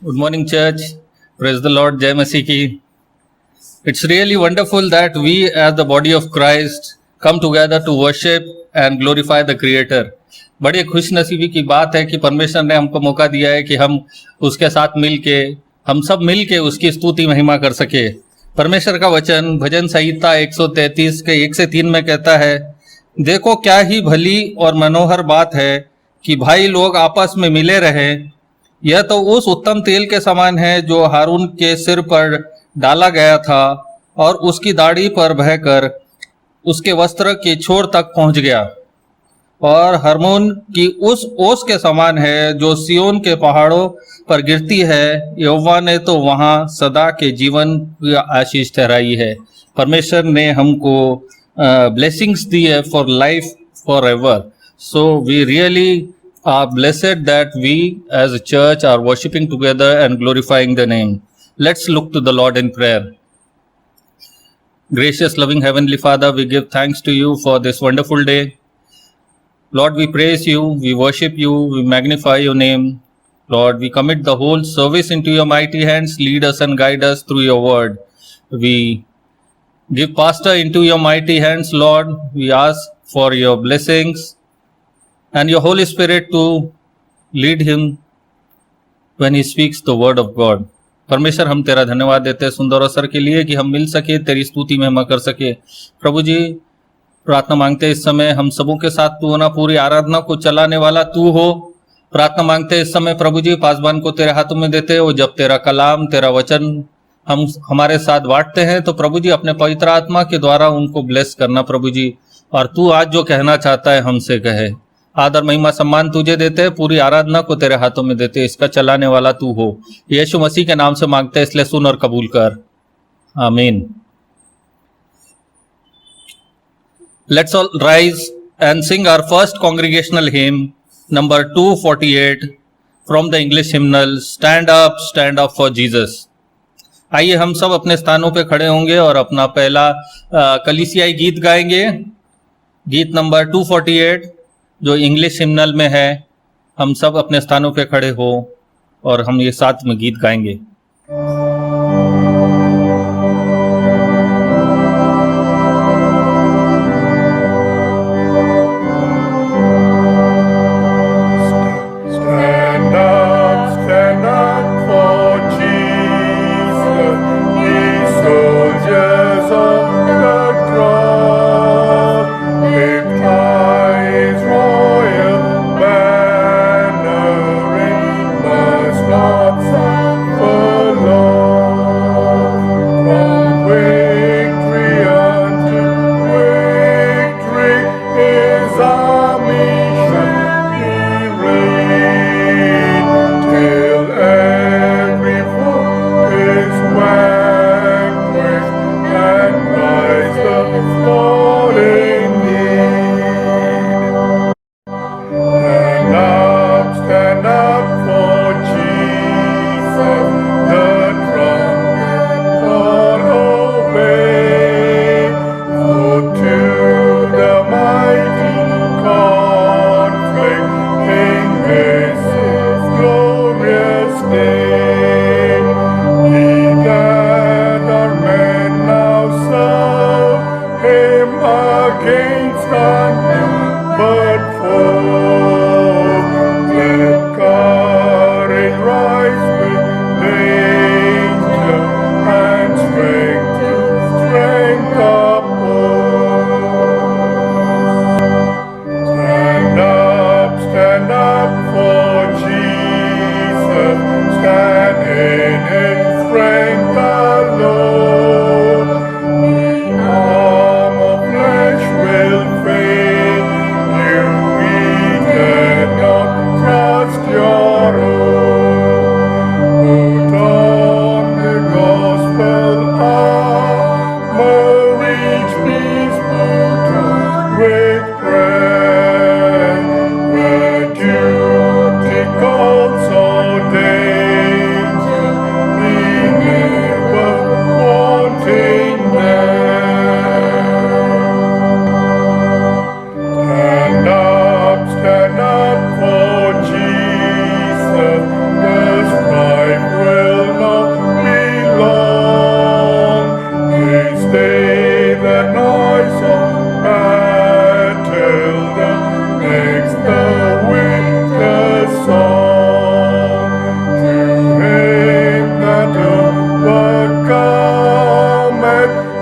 Good morning, church. Praise the Lord. Jai Masih ki. It's really wonderful that we, as the body of Christ, come together to worship and glorify the Creator. बड़ी खुश नसीबी की बात है कि परमेश्वर ने हमको मौका दिया है कि हम उसके साथ मिल के, हम सब मिल के उसकी स्तुति महिमा कर सके. परमेश्वर का वचन भजन संहिता 133 के 1 से 3 में कहता है, देखो क्या ही भली और मनोहर बात है कि भाई लोग आपस में मिले रहें। यह तो उस उत्तम तेल के समान है जो हारून के सिर पर डाला गया था और उसकी दाढ़ी पर बहकर उसके वस्त्र के छोर तक पहुंच गया, और हरमोन की उस ओस के समान है जो सियोन के पहाड़ों पर गिरती है। यहोवा ने तो वहां सदा के जीवन की आशीष ठहराई है। परमेश्वर ने हमको ब्लेसिंग्स दी है for life for ever. So we really are blessed that we as a church are worshipping together and glorifying the name. Let's look to the Lord in prayer. Gracious, loving Heavenly Father, we give thanks to you for this wonderful day. Lord, we praise you, we worship you, we magnify your name. Lord, we commit the whole service into your mighty hands. Lead us and guide us through your word. We give Pastor into your mighty hands, Lord. We ask for your blessings and your Holy Spirit to lead him when he speaks the word of God. परमेश्वर, हम तेरा धन्यवाद देते हैं सुंदर अवसर के लिए कि हम मिल सके, तेरी स्तुति महिमा कर सके। प्रभु जी, प्रार्थना मांगते हैं इस समय हम सबों के साथ तू होना, पूरी आराधना को चलाने वाला तू हो। प्रार्थना मांगते हैं इस समय प्रभु जी, पासबान को तेरे हाथों में देते हो। जब तेरा कलाम, तेरा वचन हम हमारे साथ बांटते हैं तो प्रभु जी अपने पवित्र आत्मा के द्वारा उनको ब्लेस करना प्रभु जी, और तू आज जो कहना चाहता है हमसे कहे। आदर महिमा सम्मान तुझे देते हैं, पूरी आराधना को तेरे हाथों में देते हैं, इसका चलाने वाला तू हो। यीशु मसीह के नाम से मांगते हैं, इसलिए सुन और कबूल कर, आमीन। Let's all rise and sing our first congregational hymn, number 248, from the English hymnal, Stand Up for Jesus. आइए हम सब अपने स्थानों पे खड़े होंगे और अपना पहला कलीसियाई गीत गाएंगे, गीत नंबर 248 जो इंग्लिश हिम्नल में है। हम सब अपने स्थानों पे खड़े हो और हम ये साथ में गीत गाएंगे। Him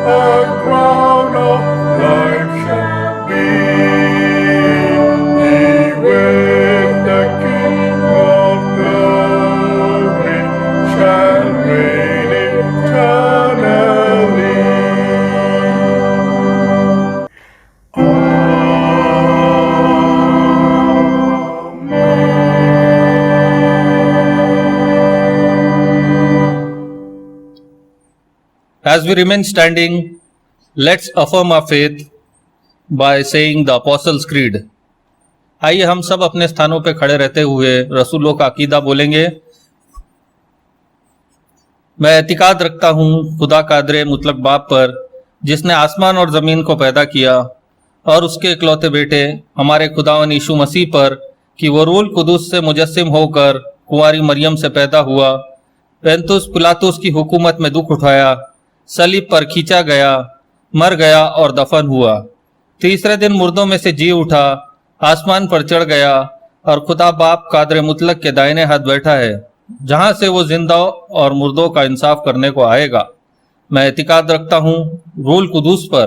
a crown of life shall be. He with the King of glory shall reign eternally. As we remain standing, let's affirm our faith by saying the Apostles' Creed. आइए हम सब अपने स्थानों पर खड़े रहते हुए रसूलों का अकीदा बोलेंगे। मैं एतिकाद रखता हूँ खुदा कादरे मुतलक बाप पर, जिसने आसमान और ज़मीन को पैदा किया, और उसके इकलौते बेटे हमारे खुदावन यीशु मसीह पर कि वो रूल कुदूस से मुजस्सिम होकर कुंवारी मरियम से पैदा हुआ, पेंतुस पिलातुस की हुकूमत में दुख उठाया, सलीब पर खींचा गया, मर गया और दफन हुआ, तीसरे दिन मुर्दों में से जी उठा, आसमान पर चढ़ गया और खुदा बाप कादरे मुतलक के दाहिने हाथ बैठा है, जहां से वो जिंदा और मुर्दों का इंसाफ करने को आएगा। मैं एतिकाद रखता हूँ रूल कुदूस पर,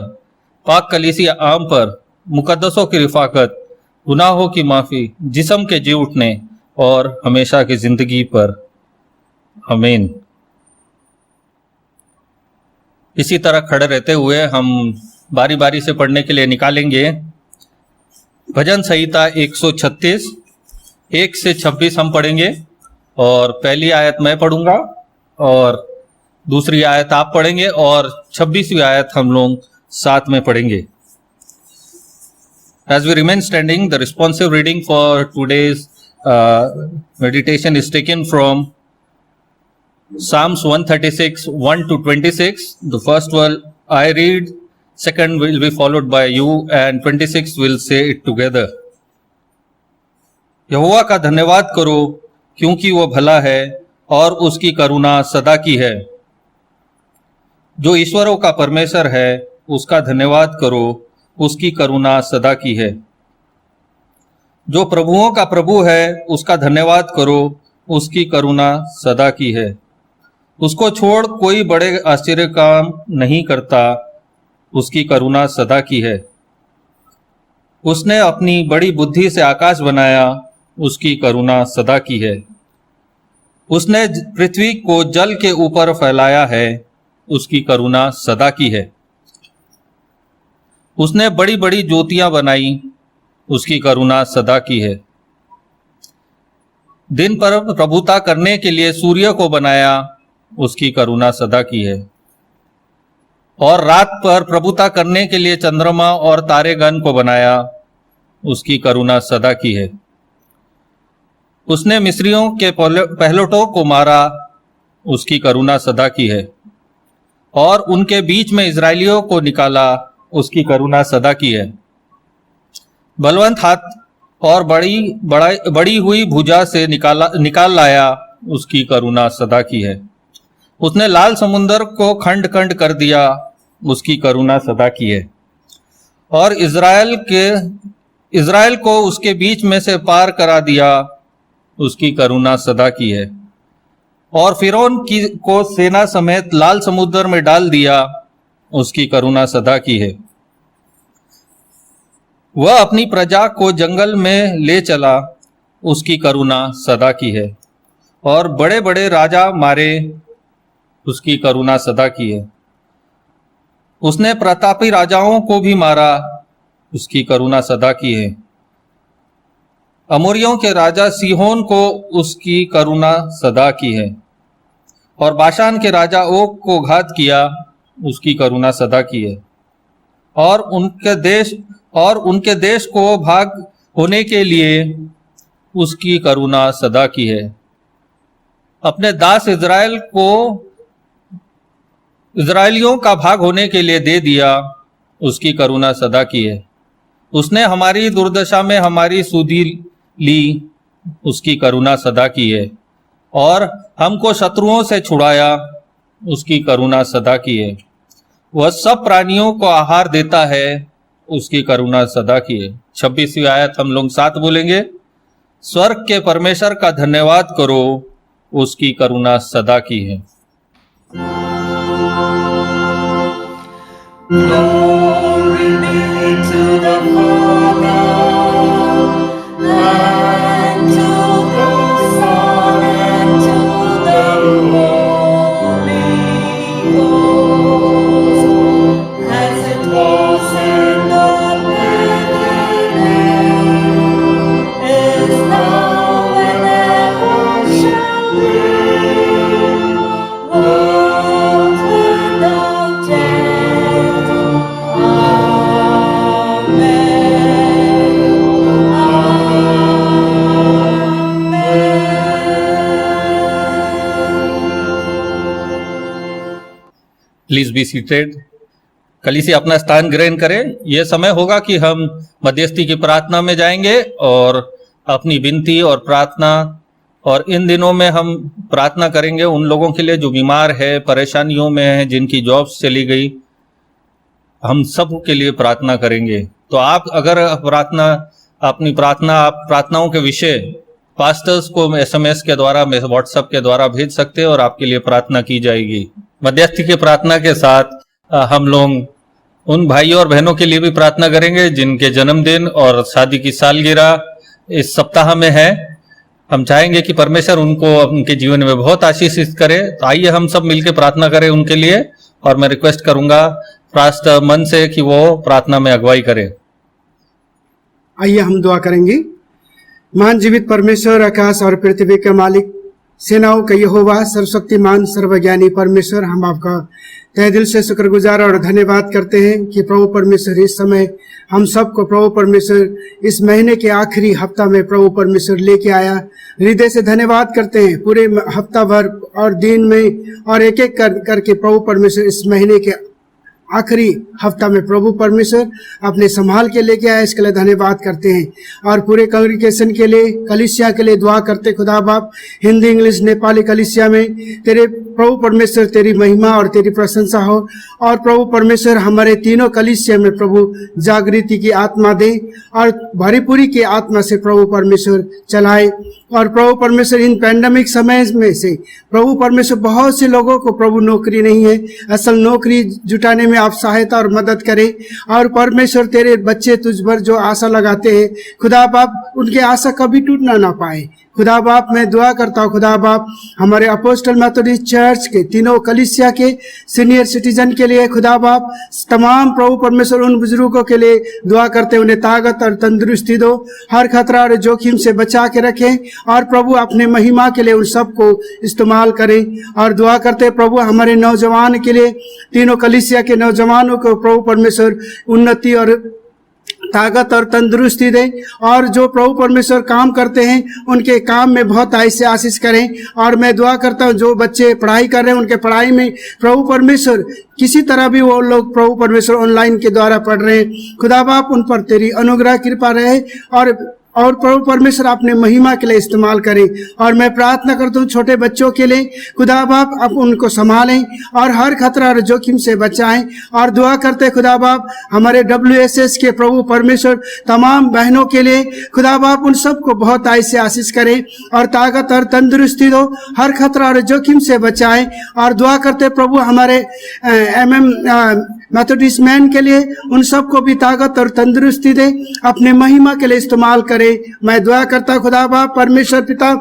पाक कलीसी आम पर, मुकद्दसों की रिफाकत, गुनाहों की माफ़ी, जिस्म के जी उठने और हमेशा की ज़िंदगी पर। आमीन। इसी तरह खड़े रहते हुए हम बारी बारी से पढ़ने के लिए निकालेंगे भजन संहिता 136, 1 से 26 हम पढ़ेंगे, और पहली आयत मैं पढ़ूंगा और दूसरी आयत आप पढ़ेंगे और 26वीं आयत हम लोग साथ में पढ़ेंगे। As we remain standing, the responsive reading for today's meditation is taken from Psalms 136, 1 to 26. The first one I read, second will be followed by you, and 26 will say it together. यहोवा का धन्यवाद करो क्योंकि वो भला है और उसकी करुणा सदा की है। जो ईश्वरों का परमेश्वर है उसका धन्यवाद करो, उसकी करुणा सदा की है। जो प्रभुओं का प्रभु है उसका धन्यवाद करो, उसकी करुणा सदा की है। उसको छोड़ कोई बड़े आश्चर्य काम नहीं करता, उसकी करुणा सदा की है। उसने अपनी बड़ी बुद्धि से आकाश बनाया, उसकी करुणा सदा की है। उसने पृथ्वी को जल के ऊपर फैलाया है, उसकी करुणा सदा की है। उसने बड़ी बड़ी ज्योतियां बनाई, उसकी करुणा सदा की है। दिन पर प्रभुता करने के लिए सूर्य को बनाया, उसकी करुणा सदा की है। और रात पर प्रभुता करने के लिए चंद्रमा और तारेगण को बनाया, उसकी करुणा सदा की है। उसने मिस्रियों के पहलौठों को मारा, उसकी करुणा सदा की है। और उनके बीच में इजराइलियों को निकाला, उसकी करुणा सदा की है। बलवंत हाथ और बड़ी हुई भुजा से निकाल लाया, उसकी करुणा सदा की है। उसने लाल समुंदर को खंड खंड कर दिया, उसकी करुणा सदा की है। और इज़राइल को उसके बीच में से पार करा दिया, उसकी करुणा सदा की है। और फिरौन को सेना समेत लाल समुद्र में डाल दिया, उसकी करुणा सदा की है। वह अपनी प्रजा को जंगल में ले चला, उसकी करुणा सदा की है। और बड़े बड़े राजा मारे, उसकी करुणा सदा की है। उसने प्रतापी राजाओं को भी मारा, उसकी करुणा सदा की है। अमोरियों के राजा सीहोन को उसकी करुणा सदा की है। और बाशान के राजा ओग को घात किया, उसकी करुणा सदा की है। और उनके देश को भाग होने के लिए उसकी करुणा सदा की है। अपने दास इज़राइलियों का भाग होने के लिए दे दिया, उसकी करुणा सदा की है। उसने हमारी दुर्दशा में हमारी सुधि ली, उसकी करुणा सदा की है। और हमको शत्रुओं से छुड़ाया, उसकी करुणा सदा की है। वह सब प्राणियों को आहार देता है, उसकी करुणा सदा की है। 26वीं आयत हम लोग साथ बोलेंगे। स्वर्ग के परमेश्वर का धन्यवाद करो, उसकी करुणा सदा की है। Glory be to the Father, and to the Son, and to the Holy Ghost, as it was in the beginning, is now, and ever shall be, world without end. Please be seated. कलीसिया अपना स्थान ग्रहण करें। यह समय होगा कि हम मध्यस्थी की प्रार्थना में जाएंगे और अपनी विनती और प्रार्थना, और इन दिनों में हम प्रार्थना करेंगे उन लोगों के लिए जो बीमार है, परेशानियों में है, जिनकी जॉब्स चली गई। हम सब के लिए प्रार्थना करेंगे। तो आप अगर अपनी प्रार्थनाओं के विषय पास्टर्स को एसएमएस के द्वारा, व्हाट्सएप के द्वारा भेज सकते हैं और आपके लिए प्रार्थना की जाएगी। मध्यस्थी की प्रार्थना के साथ हम लोग उन भाइयों और बहनों के लिए भी प्रार्थना करेंगे जिनके जन्मदिन और शादी की सालगिरह इस सप्ताह में है। हम चाहेंगे कि परमेश्वर उनको उनके जीवन में बहुत आशीषित करे। तो आइए हम सब मिलकर प्रार्थना करें उनके लिए, और मैं रिक्वेस्ट करूंगा पास्टर मन से कि वो प्रार्थना में अगुवाई करें। आइए हम दुआ करेंगे। महान जीवित परमेश्वर, आकाश और पृथ्वी के मालिक, सेनाओं का यहोवा, सर्वशक्तिमान सर्वज्ञानी परमेश्वर, हम आपका तहे दिल से शुक्रगुजार और धन्यवाद करते हैं कि प्रभु परमेश्वर इस समय हम सबको प्रभु परमेश्वर इस महीने के आखिरी हफ्ता में प्रभु परमेश्वर लेके आया। हृदय से धन्यवाद करते हैं। पूरे हफ्ता भर और दिन में और एक एक करके प्रभु परमेश्वर इस महीने के आखिरी हफ्ता में प्रभु परमेश्वर अपने संभाल के लेके आए, इसके लिए धन्यवाद करते हैं। और पूरे कांग्रेगेशन के लिए, कलीसिया के लिए दुआ करते खुदा बाप, हिंदी, इंग्लिश, नेपाली कलीसिया में तेरे प्रभु परमेश्वर तेरी महिमा और तेरी प्रशंसा हो। और प्रभु परमेश्वर हमारे तीनों कलीसिया में प्रभु जागृति की आत्मा दे और भरीपूरी की आत्मा से प्रभु परमेश्वर चलाए। और प्रभु परमेश्वर इन पैंडेमिक समय में से प्रभु परमेश्वर बहुत से लोगों को प्रभु नौकरी नहीं है, असल नौकरी जुटाने में आप सहायता और मदद करें। और परमेश्वर तेरे बच्चे तुझ पर जो आशा लगाते हैं खुदा बाप, उनकी आशा कभी टूटना ना पाए। खुदा बाप मैं दुआ करता हूँ खुदा बाप हमारे अपोस्टल मेथोडिस्ट चर्च के तीनों कलीसिया के सीनियर सिटीजन के लिए खुदा बाप, तमाम प्रभु परमेश्वर उन बुजुर्गों के लिए दुआ करते, उन्हें ताकत और तंदुरुस्ती दो, हर खतरा और जोखिम से बचा के रखें। और प्रभु अपने महिमा के लिए उन सबको इस्तेमाल करें। और दुआ करते प्रभु हमारे नौजवान के लिए, तीनों कलीसिया के नौजवानों को प्रभु परमेश्वर उन्नति और ताकत और तंदुरुस्ती दे। और जो प्रभु परमेश्वर काम करते हैं उनके काम में बहुत ऐसे आशीष करें। और मैं दुआ करता हूँ जो बच्चे पढ़ाई कर रहे हैं उनके पढ़ाई में प्रभु परमेश्वर किसी तरह भी वो लोग प्रभु परमेश्वर ऑनलाइन के द्वारा पढ़ रहे हैं, खुदा बाप उन पर तेरी अनुग्रह कृपा रहे और प्रभु परमेश्वर अपने महिमा के लिए इस्तेमाल करें। और मैं प्रार्थना करता हूँ छोटे बच्चों के लिए, खुदा बाप आप उनको संभालें और हर खतरा और जोखिम से बचाएं। और दुआ करते खुदा बाप हमारे WSS के प्रभु परमेश्वर तमाम बहनों के लिए, खुदा बाप उन सबको बहुत ऐसे आशीष करें और ताकत और तंदुरुस्ती दो, हर खतरा और जोखिम से बचाएं। और दुआ करते प्रभु हमारे मेथोडिस्ट मैन के लिए, उन सबको भी ताकत और तंदुरुस्ती दे, अपने महिमा के लिए इस्तेमाल करे। मैं दुआ करता खुदा बाप परमेश्वर पिता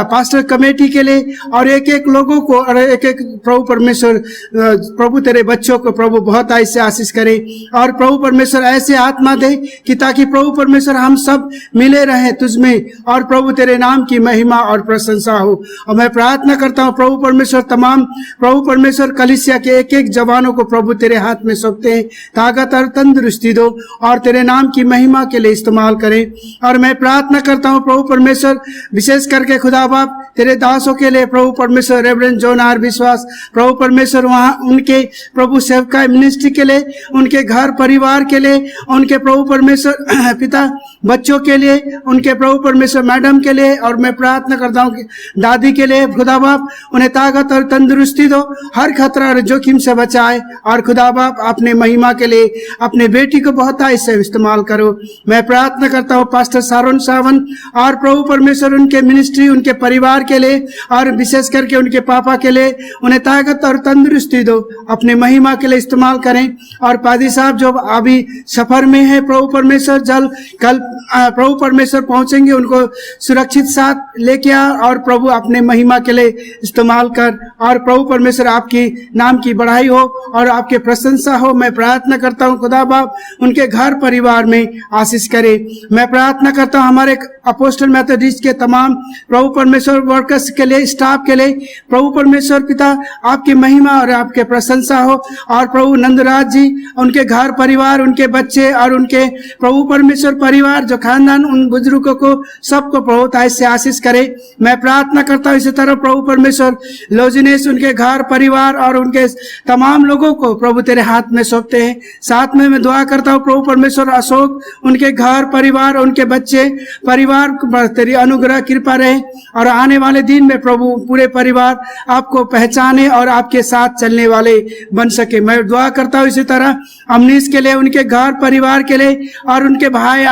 पास्टर कमेटी के लिए और एक एक लोगों को और एक एक प्रभु परमेश्वर प्रभु तेरे बच्चों को प्रभु बहुत ऐसे आशीष करे। और प्रभु परमेश्वर ऐसे आत्मा दे कि ताकि प्रभु परमेश्वर हम सब मिले रहे तुझ में और प्रभु तेरे नाम की महिमा और प्रशंसा हो। और मैं प्रार्थना करता हूँ प्रभु परमेश्वर तमाम प्रभु परमेश्वर कलीसिया के एक एक जवानों को प्रभु तेरे हाथ में सौंपते हैं, ताकत और तंदुरुस्ती दो और तेरे नाम की महिमा के लिए इस्तेमाल करें। और मैं प्रार्थना करता हूँ प्रभु परमेश्वर विशेष करके खुदा बाप तेरे दासों के लिए, प्रभु परमेश्वर रेवरेंड जॉन आर विश्वास, प्रभु परमेश्वर वहाँ उनके प्रभु सेवका मिनिस्ट्री के लिए, उनके घर परिवार के लिए, उनके प्रभु परमेश्वर पिता बच्चों के लिए, उनके प्रभु परमेश्वर मैडम के लिए। और मैं प्रार्थना करता हूँ दादी के लिए, खुदा बाप उन्हें ताकत और तंदुरुस्ती दो, हर खतरा और जोखिम से बचाए। और खुदा बाप अपने महिमा के लिए अपने बेटी को बहुत ऐसे इस्तेमाल करो। मैं प्रार्थना करता हूँ पास्टर सारोन सावन और प्रभु परमेश्वर उनके मिनिस्ट्री, उनके परिवार के लिए और विशेष करके उनके पापा के लिए उन्हें ताकत और तंदुरुस्ती दो, अपने महिमा के लिए इस्तेमाल करें। और पादी साहब जो अभी सफर में है प्रभु परमेश्वर, जल कल प्रभु परमेश्वर पहुंचेंगे, उनको सुरक्षित साथ लेके आ और प्रभु अपने महिमा के लिए इस्तेमाल कर। और प्रभु परमेश्वर आपकी नाम की बढ़ाई हो और आपके प्रशंसा हो। मैं प्रार्थना करता हूँ खुदा बाप उनके घर परिवार में आशीष करे। मैं प्रार्थना करता हूँ हमारे अपोस्टल मेथोडिस्ट के तमाम प्रभु परमेश्वर वर्कर्स के लिए, स्टाफ के लिए प्रभु परमेश्वर पिता आपकी महिमा और आपके प्रशंसा हो। और प्रभु नंदराज जी, उनके घर परिवार, उनके बच्चे और उनके प्रभु परमेश्वर परिवार जो खानदान, उन बुजुर्गों को सबको प्रभु ताई से आशीष करे। मैं प्रार्थना करता हूँ इसी तरह प्रभु परमेश्वर लोजिनेस, उनके घर परिवार और उनके तमाम लोगों को प्रभु तेरे हाथ में सौंपते हैं। साथ में मैं दुआ करता हूँ प्रभु परमेश्वर अशोक, उनके घर परिवार, उनके बच्चे परिवार पर तेरी अनुग्रह कृपा रहे और आने वाले दिन में प्रभु पूरे परिवार आपको पहचाने और आपके साथ चलने वाले बन सके। मैं दुआ करता हूँ इसी तरह अमनीश के लिए, उनके घर परिवार के लिए और उनके भाई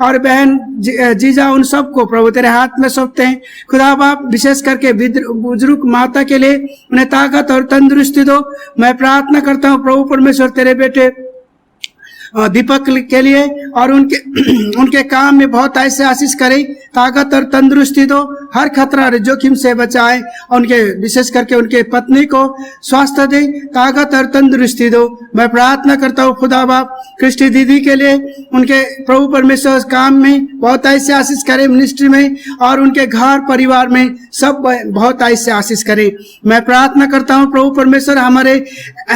और बहन जीजा, उन सबको प्रभु तेरे हाथ में सौंपते हैं। खुदा बाप विशेष करके बुजुर्ग माता के लिए उन्हें ताकत और तंदुरुस्ती दो। मैं प्रार्थना करता हूँ प्रभु परमेश्वर तेरे बेटे दीपक के लिए और उनके काम में बहुत ऐसे आशीष करे, ताकत और तंदुरुस्ती दो, हर खतरा और जोखिम से बचाए। उनके विशेष करके उनके पत्नी को स्वास्थ्य दे, ताकत और तंदुरुस्ती दो। मैं प्रार्थना करता हूँ खुदा बाप क्रिस्टी दीदी के लिए, उनके प्रभु परमेश्वर काम में बहुत ऐसे आशीष करे, मिनिस्ट्री में और उनके घर परिवार में सब बहुत ऐसे आशीष करे। मैं प्रार्थना करता हूँ प्रभु परमेश्वर हमारे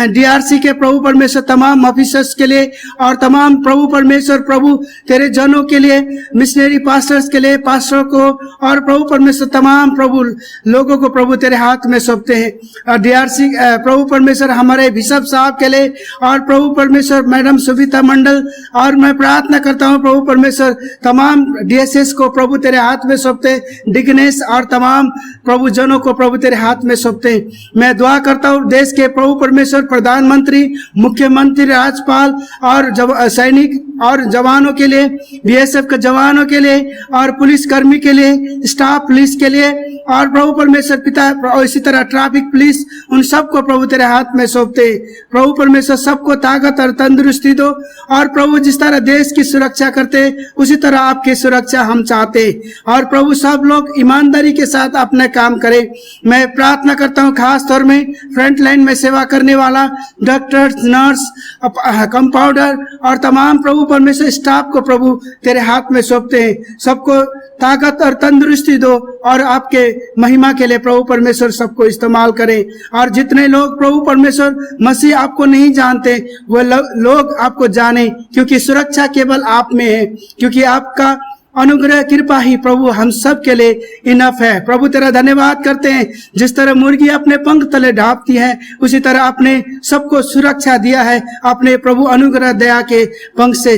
DRC के प्रभु परमेश्वर तमाम ऑफिसर्स के लिए और तमाम प्रभु परमेश्वर प्रभु तेरे जनों के लिए, मिशनरी पास्टर्स के लिए, पास्टरों को और प्रभु परमेश्वर तमाम प्रभु लोगों को प्रभु तेरे हाथ में सौंपते हैं। और DRC प्रभु परमेश्वर हमारे बिशप साहब के लिए और प्रभु परमेश्वर मैडम सुविता मंडल, और मैं प्रार्थना करता हूँ प्रभु परमेश्वर तमाम DSS को प्रभु तेरे हाथ में सौंपते, डिग्नेस और तमाम प्रभु जनों को प्रभु तेरे हाथ में सौंपते। मैं दुआ करता हूँ देश के प्रभु परमेश्वर प्रधानमंत्री, मुख्यमंत्री, राज्यपाल और सैनिक और जवानों के लिए, BSF के जवानों के लिए और पुलिस कर्मी के लिए, स्टाफ पुलिस के लिए और प्रभु परमेश्वर पिता और इसी तरह ट्रैफिक पुलिस, उन सबको प्रभु तेरे हाथ में सौंपते। प्रभु परमेश्वर सबको ताकत और तंदुरुस्ती दो। और प्रभु जिस तरह देश की सुरक्षा करते उसी तरह आपकी सुरक्षा हम चाहते और प्रभु सब लोग ईमानदारी के साथ अपना काम करें। मैं प्रार्थना करता हूँ खास तौर में फ्रंट लाइन में सेवा करने वाला डॉक्टर, नर्स, कंपाउंडर और तमाम प्रभु परमेश्वर स्टाफ को प्रभु तेरे हाथ में सौंपते हैं। सबको ताकत और तंदुरुस्ती दो और आपके महिमा के लिए प्रभु परमेश्वर सबको इस्तेमाल करें। और जितने लोग प्रभु परमेश्वर मसीह आपको नहीं जानते वो लोग आपको जाने, क्योंकि सुरक्षा केवल आप में है, क्योंकि आपका अनुग्रह कृपा ही प्रभु हम सब के लिए इनफ है। प्रभु तेरा धन्यवाद करते हैं, जिस तरह मुर्गी अपने पंख तले ढांपती है उसी तरह आपने सबको सुरक्षा दिया है, अपने प्रभु अनुग्रह दया के पंख से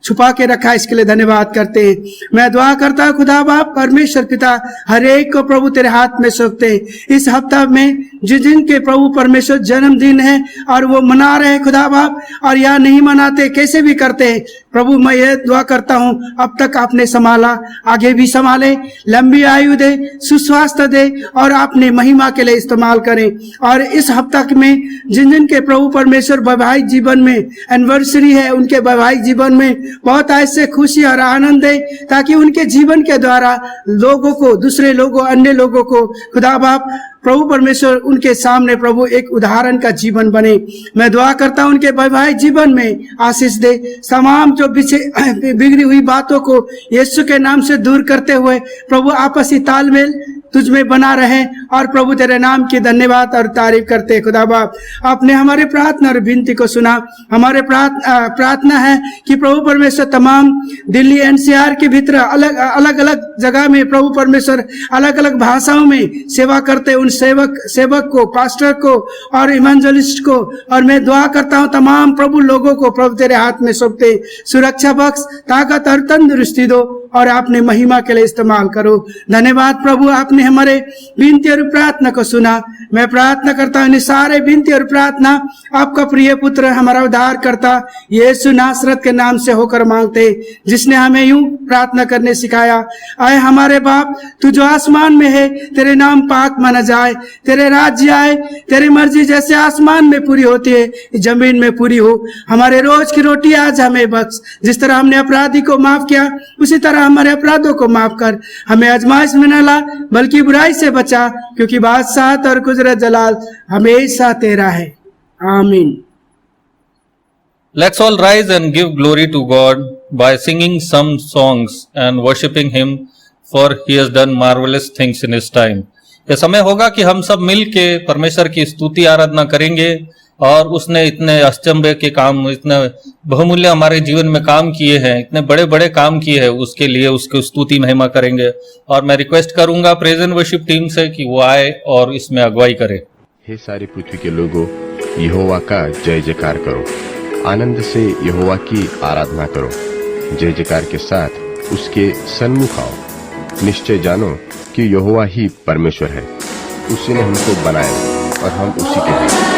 छुपा के रखा, इसके लिए धन्यवाद करते हैं। मैं दुआ करता हूँ खुदा बाप परमेश्वर पिता हर एक को प्रभु तेरे हाथ में सौंपते हैं। इस हफ्ता में जिनके प्रभु परमेश्वर जन्मदिन है और वो मना रहे खुदा बाप, और या नहीं मनाते, कैसे भी करते हैं प्रभु, मैं ये दुआ करता हूँ अब तक आपने संभाला, आगे भी संभाले, लंबी आयु दे, सुस्वास्थ्य दे और आपने महिमा के लिए इस्तेमाल करें। और इस हफ्ता में जिनके प्रभु परमेश्वर वैवाहिक जीवन में एनिवर्सरी है, उनके वैवाहिक जीवन में बहुत ऐसे खुशी और आनंद है, ताकि उनके जीवन के द्वारा लोगों को, दूसरे लोगों, अन्य लोगों को खुदा बाप प्रभु परमेश्वर उनके सामने प्रभु एक उदाहरण का जीवन बने। मैं दुआ करता हूं उनके वैवाहिक जीवन में आशीष दे, तमाम जो बिगड़ी हुई बातों को यीशु के नाम से दूर करते हुए प्रभु आपसी तालमेल तुझ में बना रहे और प्रभु तेरे नाम की धन्यवाद और तारीफ करते। खुदा बाप आपने हमारे प्रार्थना और विनती को सुना। हमारे प्रार्थना है कि प्रभु परमेश्वर तमाम दिल्ली NCR के भीतर अलग अलग जगह में प्रभु परमेश्वर अलग अलग भाषाओं में सेवा करते उन सेवक को, पास्टर को और इवेंजलिस्ट को, और मैं दुआ करता हूँ तमाम प्रभु लोगों को प्रभु तेरे हाथ में सौंपते, सुरक्षा बख्श, ताकत और तंदुरुस्ती दो और आपने महिमा के लिए इस्तेमाल करो। धन्यवाद प्रभु, आपने आपने हमारे विनती और प्रार्थना को सुना। मैं प्रार्थना करता हूँ इन सारे विनती और प्रार्थना आपका प्रिय पुत्र हमारा उद्धार करता यीशु नासरत के नाम से होकर मांगते, जिसने हमें यूं प्रार्थना करने सिखाया। आए हमारे बाप, तू जो आसमान में है, तेरे नाम पाक माना जाए, तेरे राज्य आए, तेरी मर्जी जैसे आसमान में पूरी होती है जमीन में पूरी हो। हमारे रोज की रोटी आज हमें बख्श, जिस तरह हमने अपराधी को माफ किया उसी तरह हमारे अपराधों को माफ कर। हमें आजमाइश में न ला बल्कि बुराई से बचा, क्योंकि बादशाहत और कुदरत जलाल हमेशा तेरा है। आमीन। Let's all rise and give glory to God by singing some songs and worshiping Him, for He has done marvelous things in His time. यह समय होगा कि हम सब मिल के परमेश्वर की स्तुति आराधना करेंगे, और उसने इतने अचंभे के काम, इतने बहुमूल्य हमारे जीवन में काम किए हैं, इतने बड़े बड़े काम किए हैं, उसके लिए उसकी स्तुति महिमा करेंगे। और मैं रिक्वेस्ट करूंगा प्रेज एंड वर्शिप टीम से कि वो आए और इसमें अगुवाई करे। हे सारी पृथ्वी के लोगों, यहोवा का जय जयकार करो, आनंद से यहोवा की आराधना करो, जय जयकार के साथ उसके सन्मुख आओ। निश्चय जानो कि यहोवा ही परमेश्वर है, उसी ने हमको बनाया और हम उसी के हैं।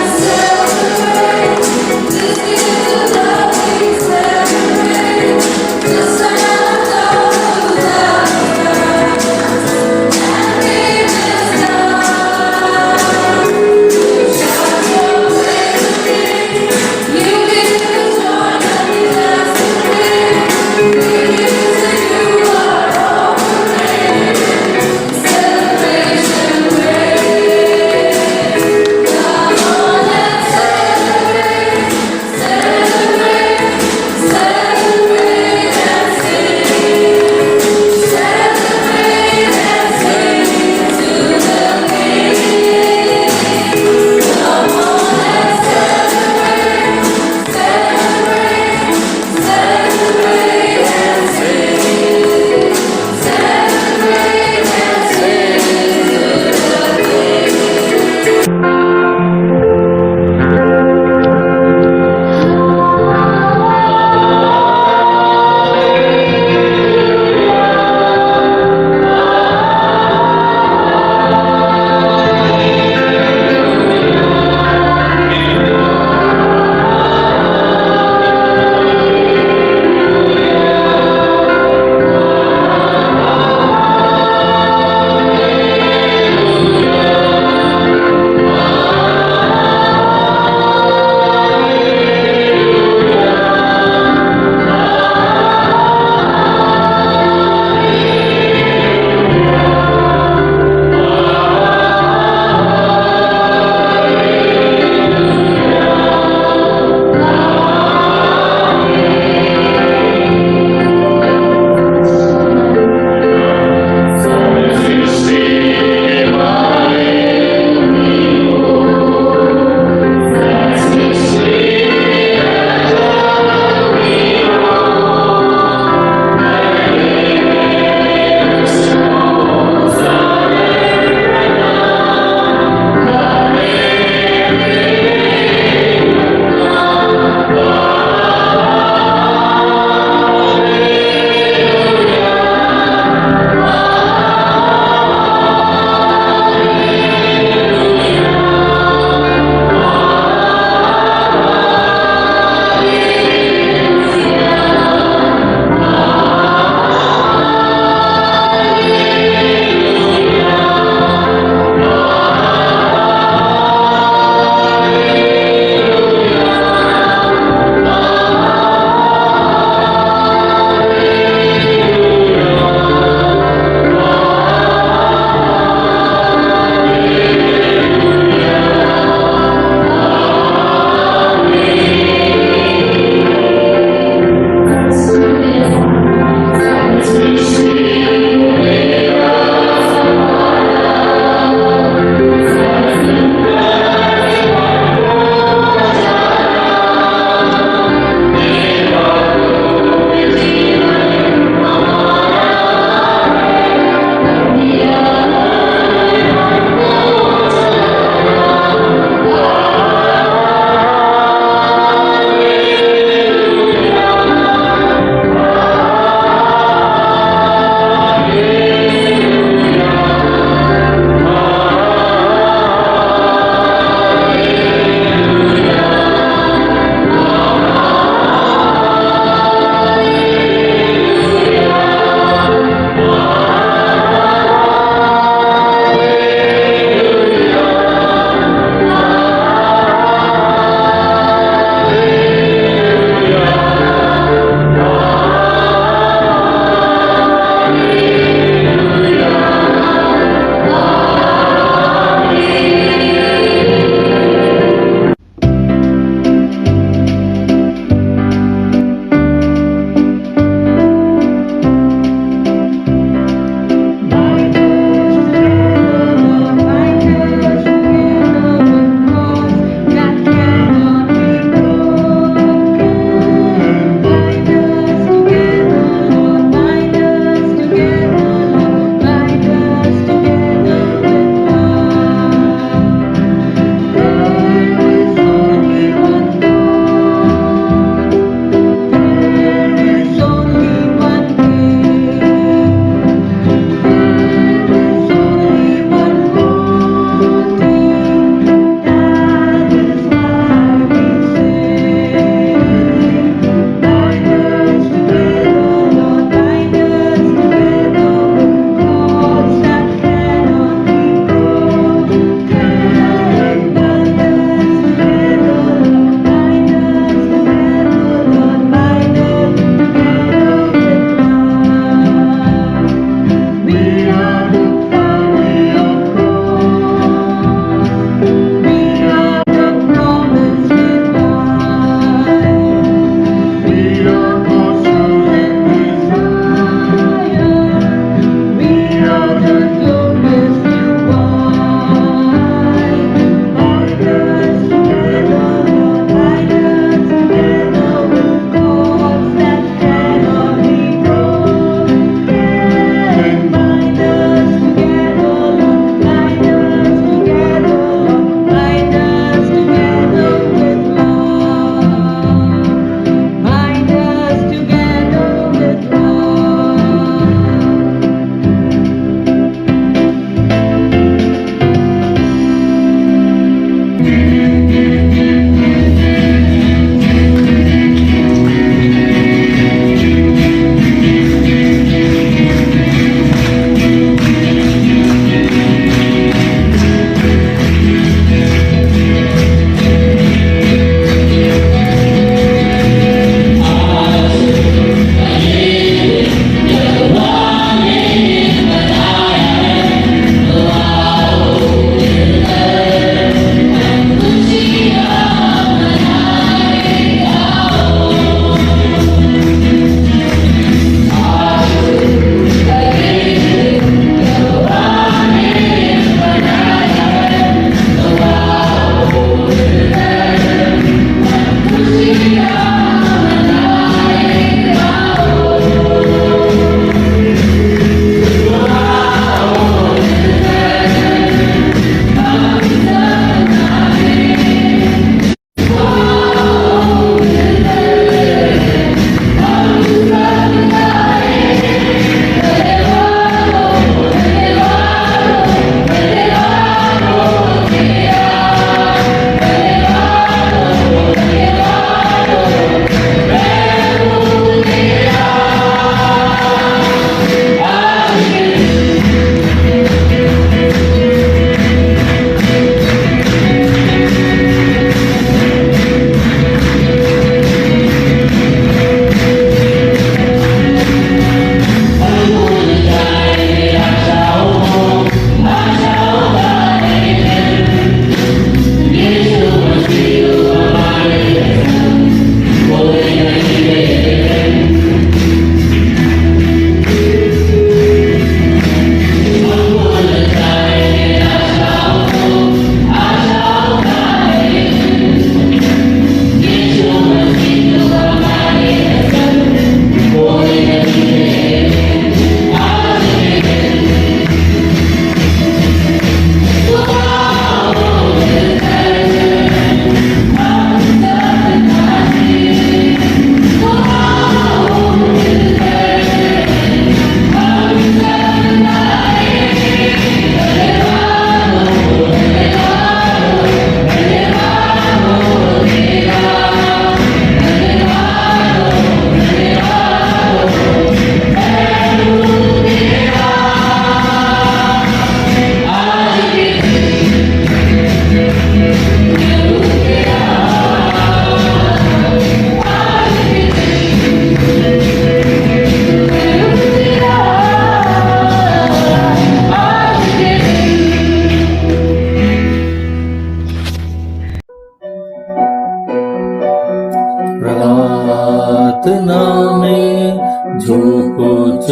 प्रार्थना में जो कुछ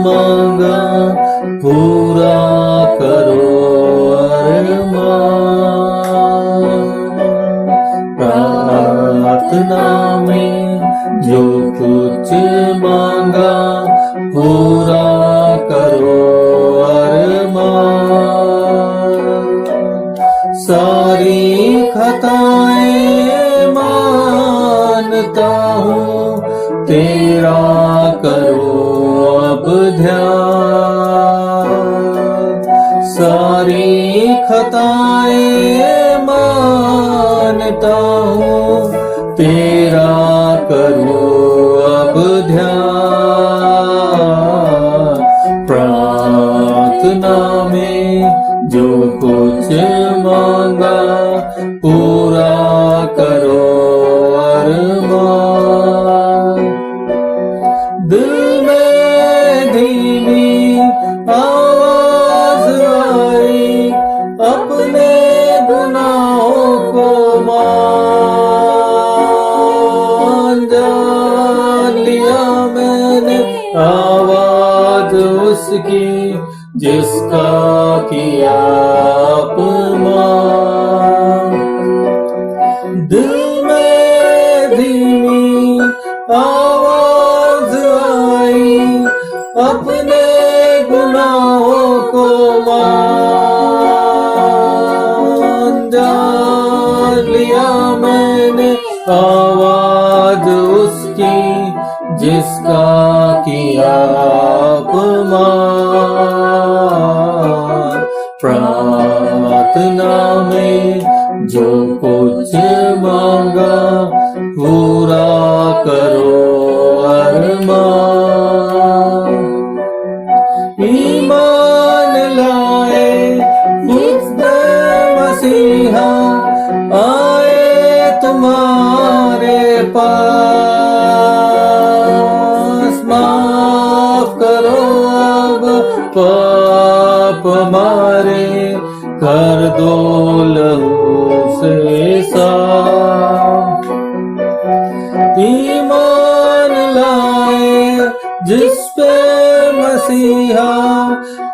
मांगा पूरा करो अरमान। प्रार्थना में जो कुछ मांगा पूरा करो अरमान। सारी खताएं मानता हूँ तेरा करो अब ध्यान। सारी खताएं मानता हूँ तेरा करो अब ध्यान। प्रार्थना में जो कुछ मांगा पूरा करो अरमान। दिल में धीमी आवाज आई अपने गुनाहों को मान। जान लिया मैंने आवाज उसकी जिसका किया अपमान। दिल में धीमी आवाज आई अपने गुनाहों को मान। जान लिया मैंने आवाज उसकी जिसका किया अपमान। प्रार्थना में जो कुछ मांगा पूरा करो अरमान। ईमान लाए खुदा मसीहा आए तुम्हारे पास। माफ करो अब पाप हमारे कर दो लहू से साफ। ईमान लाए जिस पे मसीहा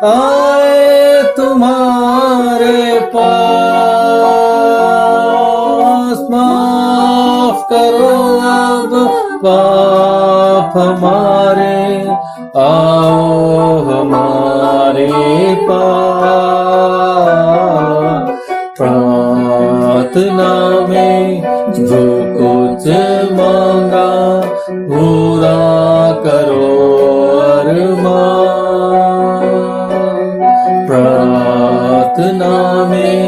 आए तुम्हारे पास। माफ करो अब पाप हमारे आओ हमारे पास। प्रार्थना में जो कुछ मांगा पूरा करो अरमान। प्रार्थना में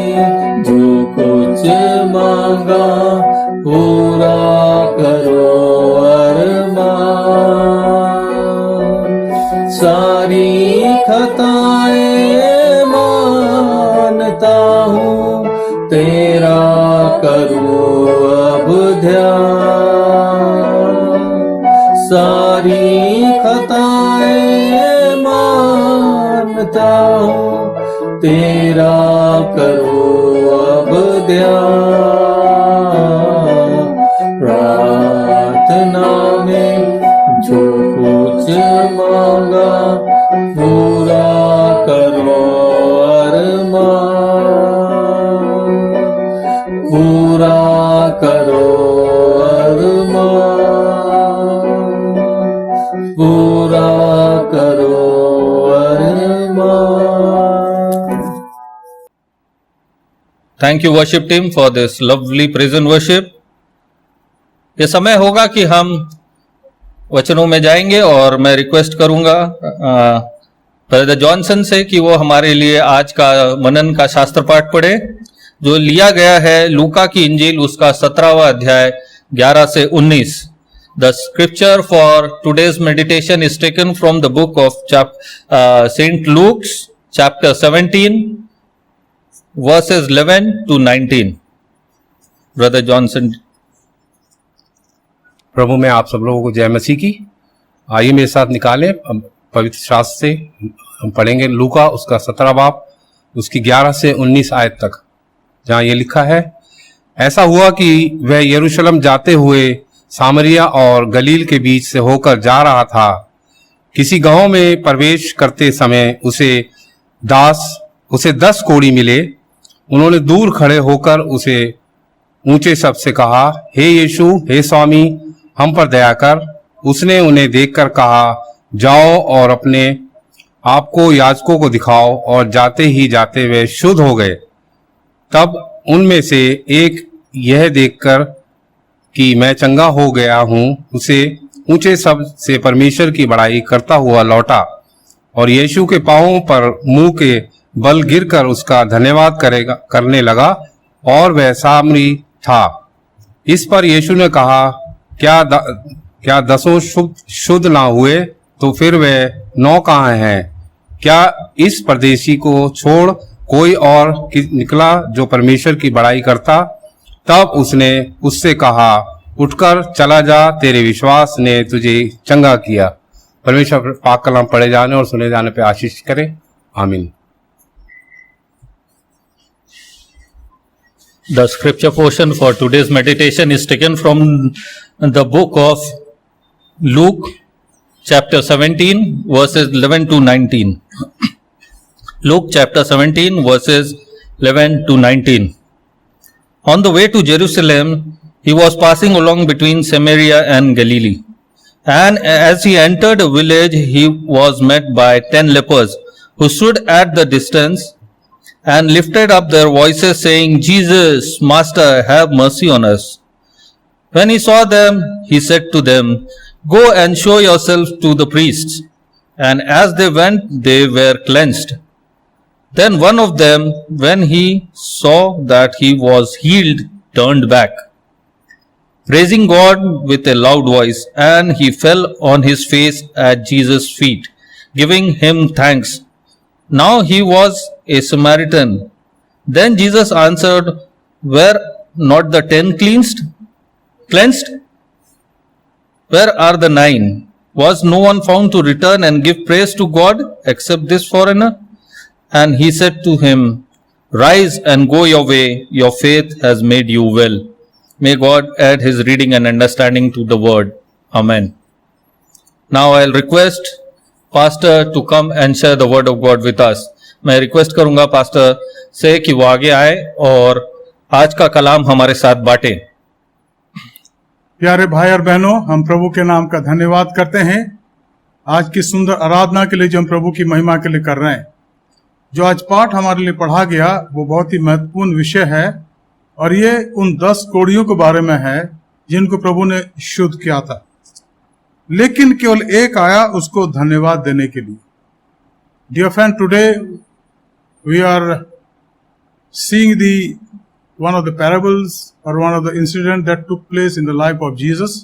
जो कुछ मांगा पूरा करो अरमान। सारी खताएं मानता हूँ तेरा करूँ अब ध्यान। सारी खताएं मानता हूँ तेरा करूँ अब ध्यान। प्रार्थना में जो कुछ मांगा पूरा करो अरमान। पूरा करो अरमान। पूरा करो अरमान। Thank you worship team for this lovely praise and worship. ये समय होगा कि हम वचनों में जाएंगे और मैं रिक्वेस्ट करूंगा ब्रदर जॉनसन से कि वो हमारे लिए आज का मनन का शास्त्र पाठ पढ़े, जो लिया गया है लूका की इंजील उसका 17वां अध्याय 11 से 19। The scripture for today's meditation is taken from the book of Saint Luke's chapter 17 verses 11 to 19. Brother Johnson. प्रभु में आप सब लोगों को जय मसीह की। आइए मेरे साथ निकालें पवित्र शास्त्र से। हम पढ़ेंगे लूका उसका 17वां बाब उसकी 11 से 19 आयत तक, जहाँ ये लिखा है, ऐसा हुआ कि वह यरूशलेम जाते हुए सामरिया और गलील के बीच से होकर जा रहा था। किसी गांव में प्रवेश करते समय उसे 10 कोढ़ी मिले। उन्होंने दूर खड़े होकर उसे ऊंचे शब्द से कहा, हे यीशु, हे स्वामी, हम पर दया कर। उसने उन्हें देखकर कहा, जाओ और अपने आपको याजकों को दिखाओ। और जाते ही जाते वे शुद्ध हो गए। तब उनमें से एक यह देखकर कि मैं चंगा हो गया हूं, उसे ऊंचे शब्द से परमेश्वर की बड़ाई करता हुआ लौटा और यीशु के पांवों पर मुंह के बल गिरकर उसका धन्यवाद करने लगा और वह सामरी था। इस पर यीशु ने कहा, क्या 10 शुद्ध ना हुए? तो फिर वे 9 कहाँ हैं? क्या इस परदेशी को छोड़ कोई और निकला जो परमेश्वर की बड़ाई करता? तब उसने उससे कहा, उठकर चला जा, तेरे विश्वास ने तुझे चंगा किया। परमेश्वर पाक कलाम पढ़े जाने और सुने जाने पे आशीष करे। आमीन। The scripture portion for today's meditation is taken from the book of Luke, chapter 17, verses 11 to 19. Luke chapter 17, verses 11 to 19. On the way to Jerusalem, he was passing along between Samaria and Galilee. And as he entered a village, he was met by 10 lepers who stood at the distance and lifted up their voices, saying, Jesus, Master, have mercy on us. When he saw them, he said to them, Go and show yourselves to the priests. And as they went, they were cleansed. Then one of them, when he saw that he was healed, turned back, praising God with a loud voice, and he fell on his face at Jesus' feet, giving him thanks. Now he was a Samaritan. Then Jesus answered, Were not the 10 cleansed? Where are the 9? Was no one found to return and give praise to God except this foreigner? And he said to him, Rise and go your way, your faith has made you well. May God add his reading and understanding to the word. Amen. Now I'll request Pastor to come and share the word of God with us. मैं request करूंगा pastor से कि वो आगे आए और आज का कलाम हमारे साथ बांटे। प्यारे भाई और बहनों, हम प्रभु के नाम का धन्यवाद करते हैं आज की सुंदर आराधना के लिए जो हम प्रभु की महिमा के लिए कर रहे हैं। जो आज पाठ हमारे लिए पढ़ा गया वो बहुत ही महत्वपूर्ण विषय है और ये उन 10 कोढ़ियों के बारे में है जिनको प्रभु ने शुद्ध किया था, लेकिन केवल एक आया उसको धन्यवाद देने के लिए। Dear friend, today we are seeing the one of the parables or one of the incidents that took place in the life of Jesus,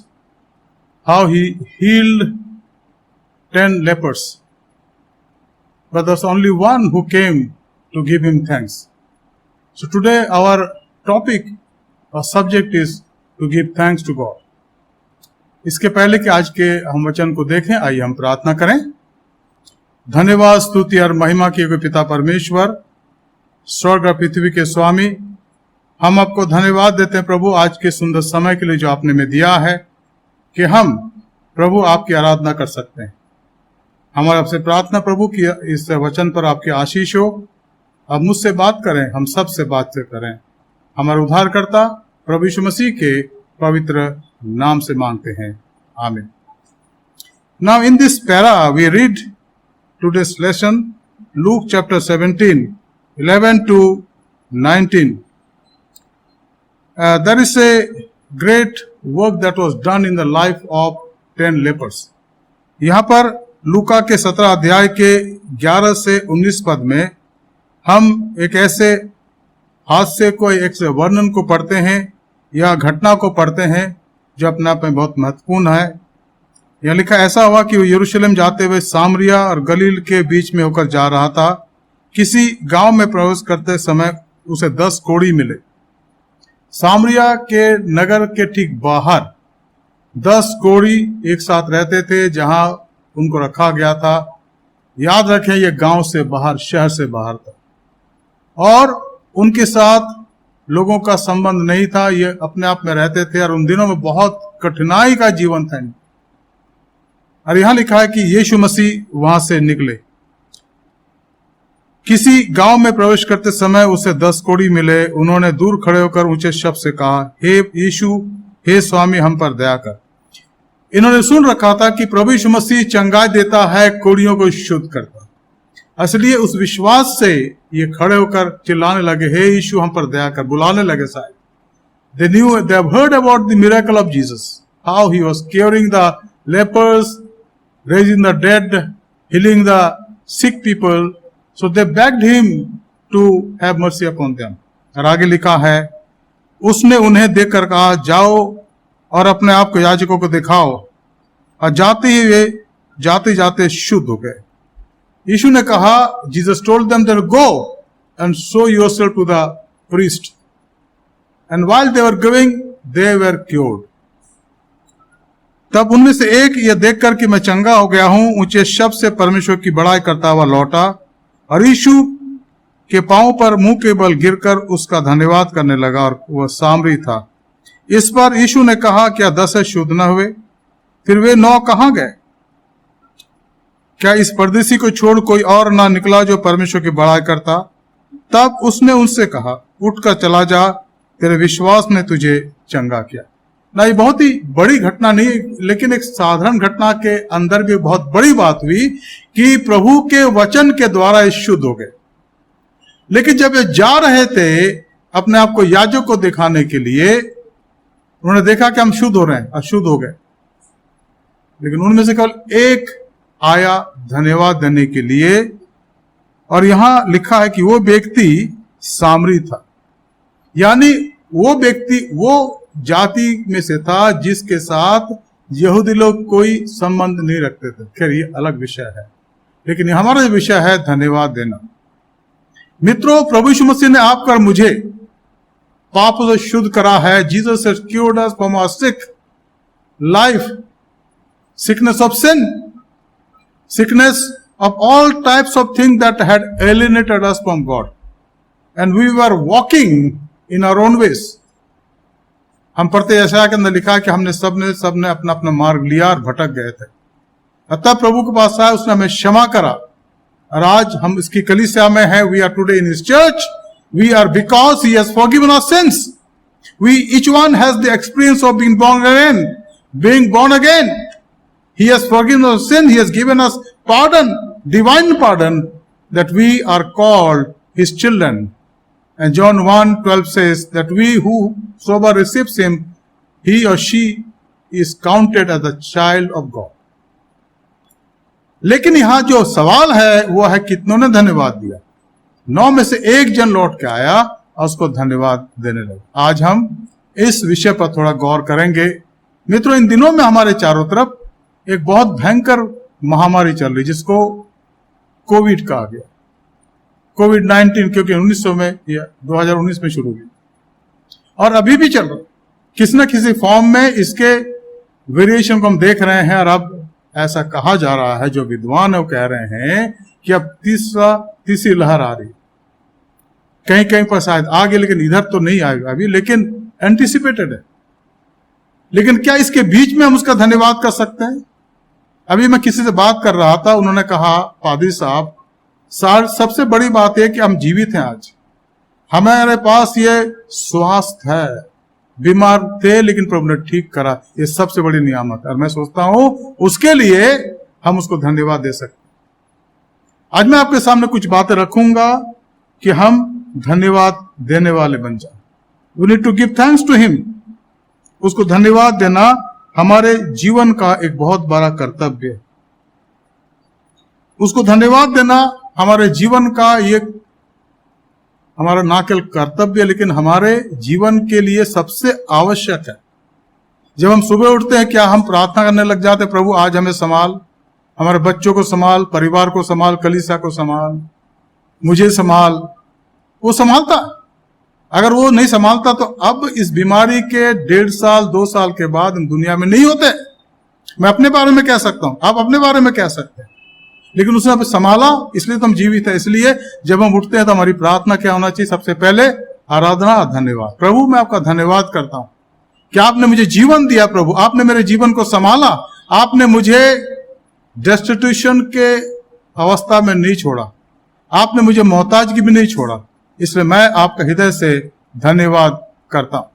how he healed 10 lepers, but there's only one who came to give him thanks. So today our topic or subject is to give thanks to God. इसके पहले कि आज के हम वचन को देखें, आइए हम प्रार्थना करें। धन्यवाद, स्तुति और महिमा के योग्य पिता परमेश्वर, स्वर्ग और पृथ्वी के स्वामी, हम आपको धन्यवाद देते हैं प्रभु आज के सुंदर समय के लिए जो आपने में दिया है कि हम प्रभु आपकी आराधना कर सकते हैं। हमारे आपसे प्रार्थना प्रभु की इस वचन पर आपकी आशीष हो। अब मुझसे बात करें, हम सब से बात करें। हमारे उद्धारकर्ता प्रभु यीशु मसीह के पवित्र नाम से मांगते हैं, आमीन। Now in this para we read today's lesson, Luke chapter 17, 11 to 19. There is a great work that was done in the life of 10 lepers. यहाँ पर लूका के 17 अध्याय के 11 से 19 पद में हम एक ऐसे हादसे को, एक से वर्णन को पढ़ते हैं या घटना को पढ़ते हैं जो अपने आप में बहुत महत्वपूर्ण है। यह लिखा ऐसा हुआ कि वो यरूशलेम जाते हुए सामरिया और गलील के बीच में होकर जा रहा था। किसी गांव में प्रवेश करते समय उसे 10 कोढ़ी मिले। सामरिया के नगर के ठीक बाहर 10 कोढ़ी एक साथ रहते थे जहां उनको रखा गया था। याद रखें, यह गांव से बाहर, शहर से बाहर था और उनके साथ लोगों का संबंध नहीं था, ये अपने आप में रहते थे और उन दिनों में बहुत कठिनाई का जीवन था। और यहां लिखा है कि यीशु मसीह वहां से निकले। किसी गांव में प्रवेश करते समय उसे 10 कोढ़ी मिले। उन्होंने दूर खड़े होकर ऊंचे शब्द से कहा, हे यीशु, हे स्वामी, हम पर दया कर। इन्होंने सुन रखा था कि प्रभु यीशु मसीह चंगाई देता है, कोढ़ियों को शुद्ध करता। इसलिए उस विश्वास से ये खड़े होकर चिल्लाने लगे, हे यीशु, हम पर दया कर, बुलाने लगे। शायद they have heard about the miracle of Jesus, how he was curing the lepers, raising the dead, healing the sick people. So they begged him to have mercy upon them. और आगे लिखा है, उसने उन्हें देखकर कहा, जाओ और अपने आप को याजकों को दिखाओ। और जाते ही वे जाते जाते शुद्ध हो गए। यीशु ने कहा, Jesus told them that go and show yourself to the priest. And while they were going, they were cured. तब उनमें से एक यह देखकर कि मैं चंगा हो गया हूं, ऊंचे शब्द से परमेश्वर की बड़ाई करता हुआ लौटा और यीशु के पांव पर मुंह के बल गिरकर उसका धन्यवाद करने लगा, और वह सामरी था। इस पर यीशु ने कहा, क्या 10 शुद्ध न हुए? फिर वे 9 कहां गए? क्या इस परदेसी को छोड़ कोई और ना निकला जो परमेश्वर की बड़ाई करता? तब उसने उनसे कहा, उठकर चला जा, तेरे विश्वास ने तुझे चंगा किया। ना ये बहुत ही बड़ी घटना नहीं, लेकिन एक साधारण घटना के अंदर भी बहुत बड़ी बात हुई कि प्रभु के वचन के द्वारा ये शुद्ध हो गए। लेकिन जब ये जा रहे थे अपने आप को याजक को दिखाने के लिए, उन्होंने देखा कि हम शुद्ध हो रहे हैं, अशुद्ध हो गए। लेकिन उनमें से केवल एक आया धन्यवाद देने के लिए, और यहां लिखा है कि वो व्यक्ति सामरी था। यानी वो व्यक्ति वो जाति में से था जिसके साथ यहूदी लोग कोई संबंध नहीं रखते थे। खैर ये अलग विषय है, लेकिन हमारा जो विषय है धन्यवाद देना। मित्रों, प्रभु यीशु मसीह ने आपका और मुझे पापों से शुद्ध करा है। Jesus has cured us from our sick life, sickness of sin, sickness of all types of things that had alienated us from God, and we were walking in our own ways. हम पढ़ते यशायाह के अंदर लिखा कि हमने सबने अपना अपना मार्ग लिया और भटक गए थे। अतः प्रभु के पास आए, उसने हमें क्षमा करा, और आज हम इसकी कलीसिया में हैं। We are today in his church. We are because he has forgiven our sins. Each one has the experience of being born again. Being born again, he has forgiven our sin. He has given us pardon, divine pardon, that we are called his children. And John 1:12 says that we whosoever receives him, he or she is counted as a child of God. लेकिन यहां जो सवाल है वो है, कितनों ने धन्यवाद दिया? 9 में से एक जन लौट के आया और उसको धन्यवाद देने लगा। आज हम इस विषय पर थोड़ा गौर करेंगे। मित्रों, इन दिनों में हमारे चारों तरफ एक बहुत भयंकर महामारी चल रही, जिसको कोविड कहा गया। कोविड-19, क्योंकि 1900 में या 2019 में शुरू हुई और अभी भी चल रहा, किसी न किसी फॉर्म में इसके वेरिएशन को हम देख रहे हैं। और अब ऐसा कहा जा रहा है, जो विद्वान है वो कह रहे हैं कि अब तीसरी लहर आ रही, कहीं कहीं पर शायद आ गई, लेकिन इधर तो नहीं आएगा अभी, लेकिन एंटिसिपेटेड है। लेकिन क्या इसके बीच में हम उसका धन्यवाद कर सकते हैं? अभी मैं किसी से बात कर रहा था, उन्होंने कहा, पादरी साहब, सबसे बड़ी बात है कि हम जीवित हैं आज, हमारे पास ये स्वास्थ्य है। बीमार थे लेकिन प्रभु ने ठीक करा, ये सबसे बड़ी नियामत है। और मैं सोचता हूं उसके लिए हम उसको धन्यवाद दे सकते हैं। आज मैं आपके सामने कुछ बातें रखूंगा कि हम धन्यवाद देने वाले बन जाए। We need to give thanks to him. उसको धन्यवाद देना हमारे जीवन का एक बहुत बड़ा कर्तव्य है। उसको धन्यवाद देना हमारे जीवन का ये हमारा ना केवल कर्तव्य, लेकिन हमारे जीवन के लिए सबसे आवश्यक है। जब हम सुबह उठते हैं, क्या हम प्रार्थना करने लग जाते हैं, प्रभु आज हमें संभाल, हमारे बच्चों को संभाल, परिवार को संभाल, कलीसिया को संभाल, मुझे संभाल? वो संभालता। अगर वो नहीं संभालता तो अब इस बीमारी के 1.5 साल 2 साल के बाद हम दुनिया में नहीं होते। मैं अपने बारे में कह सकता हूं, आप अपने बारे में कह सकते हैं, लेकिन उसने संभाला, इसलिए तो हम जीवित है। इसलिए जब हम उठते हैं तो हमारी प्रार्थना क्या होना चाहिए? सबसे पहले, आराधना, धन्यवाद प्रभु। मैं आपका धन्यवाद करता हूं कि आपने मुझे जीवन दिया प्रभु, आपने मेरे जीवन को संभाला, आपने मुझे डेस्टिट्यूशन के अवस्था में नहीं छोड़ा, आपने मुझे मोहताजगी भी नहीं छोड़ा, इसलिए मैं आपका हृदय से धन्यवाद करता हूं।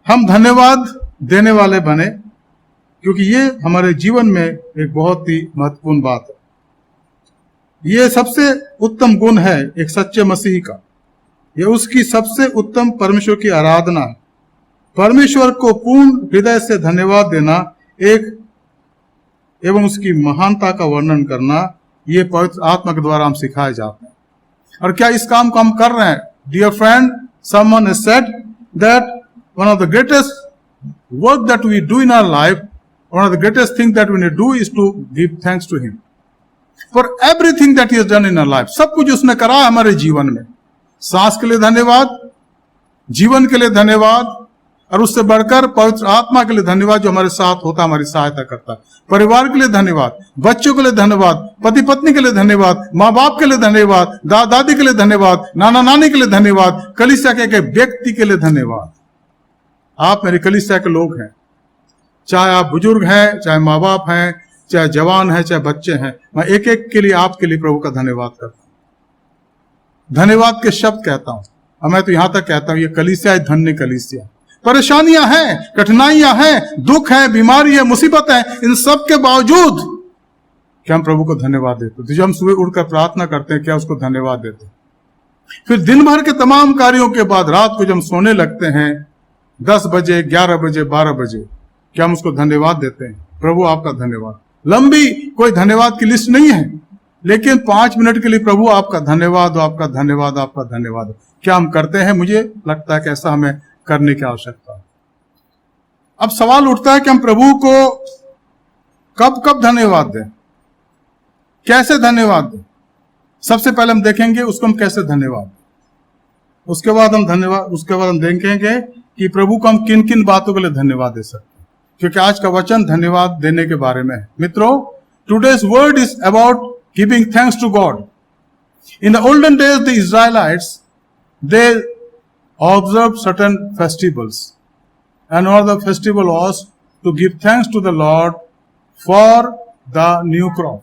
हम धन्यवाद देने वाले बने क्योंकि ये हमारे जीवन में एक बहुत ही महत्वपूर्ण बात है। ये सबसे उत्तम गुण है एक सच्चे मसीही का, ये उसकी सबसे उत्तम परमेश्वर की आराधना है। परमेश्वर को पूर्ण हृदय से धन्यवाद देना एक एवं उसकी महानता का वर्णन करना, ये पवित्र आत्मा के द्वारा हम सिखाए जाते हैं। और क्या इस काम को हम कर रहे हैं? Dear friend, someone has said that one of the greatest work that we do in our life, one of the greatest things that we need to do is to give thanks to him for everything that he has done in our life. सब कुछ उसने करा है हमारे जीवन में। सांस के लिए धन्यवाद, जीवन के लिए धन्यवाद, और उससे बढ़कर पवित्र आत्मा के लिए धन्यवाद जो हमारे साथ होता, हमारी सहायता करता है। परिवार के लिए धन्यवाद, बच्चों के लिए धन्यवाद, पति पत्नी के लिए धन्यवाद, माँ बाप के लिए धन्यवाद, दादा दादी के लिए धन्यवाद, नाना नानी के लिए धन्यवाद, कलीसिया के एक व्यक्ति के लिए धन्यवाद। आप मेरी कलीसिया के लोग हैं, चाहे आप बुजुर्ग हैं, चाहे माँ बाप हैं, चाहे जवान हैं, चाहे बच्चे हैं, मैं एक एक के लिए आपके लिए प्रभु का धन्यवाद करता हूं। धन्यवाद के शब्द कहता हूं, और मैं तो यहां तक कहता हूं ये कलीसिया धन्य कलीसिया। परेशानियां हैं, कठिनाइयां हैं, दुख है, बीमारी है, मुसीबत है, इन सब के बावजूद क्या हम प्रभु को धन्यवाद देते? तो जब हम सुबह उठकर प्रार्थना करते हैं, क्या उसको धन्यवाद देते? फिर दिन भर के तमाम कार्यों के बाद रात को जब हम सोने लगते हैं 10 बजे, 11 बजे, 12 बजे, क्या हम उसको धन्यवाद देते हैं? प्रभु आपका धन्यवाद। लंबी कोई धन्यवाद की लिस्ट नहीं है, लेकिन 5 मिनट के लिए प्रभु आपका धन्यवाद, आपका धन्यवाद, आपका धन्यवाद। क्या हम करते हैं? मुझे लगता है कि ऐसा हमें करने की आवश्यकता है। अब सवाल उठता है कि हम प्रभु को कब कब धन्यवाद दें, कैसे धन्यवाद दें? सबसे पहले हम देखेंगे उसको हम कैसे धन्यवाद दें, उसके बाद हम देखेंगे कि प्रभु को हम किन किन बातों के लिए धन्यवाद दे सकते हैं, क्योंकि आज का वचन धन्यवाद देने के बारे में है। मित्रों, today's word is about giving thanks to God. In the olden days the Israelites they observed certain festivals, and one of the festival was to give thanks to the Lord for the new crop.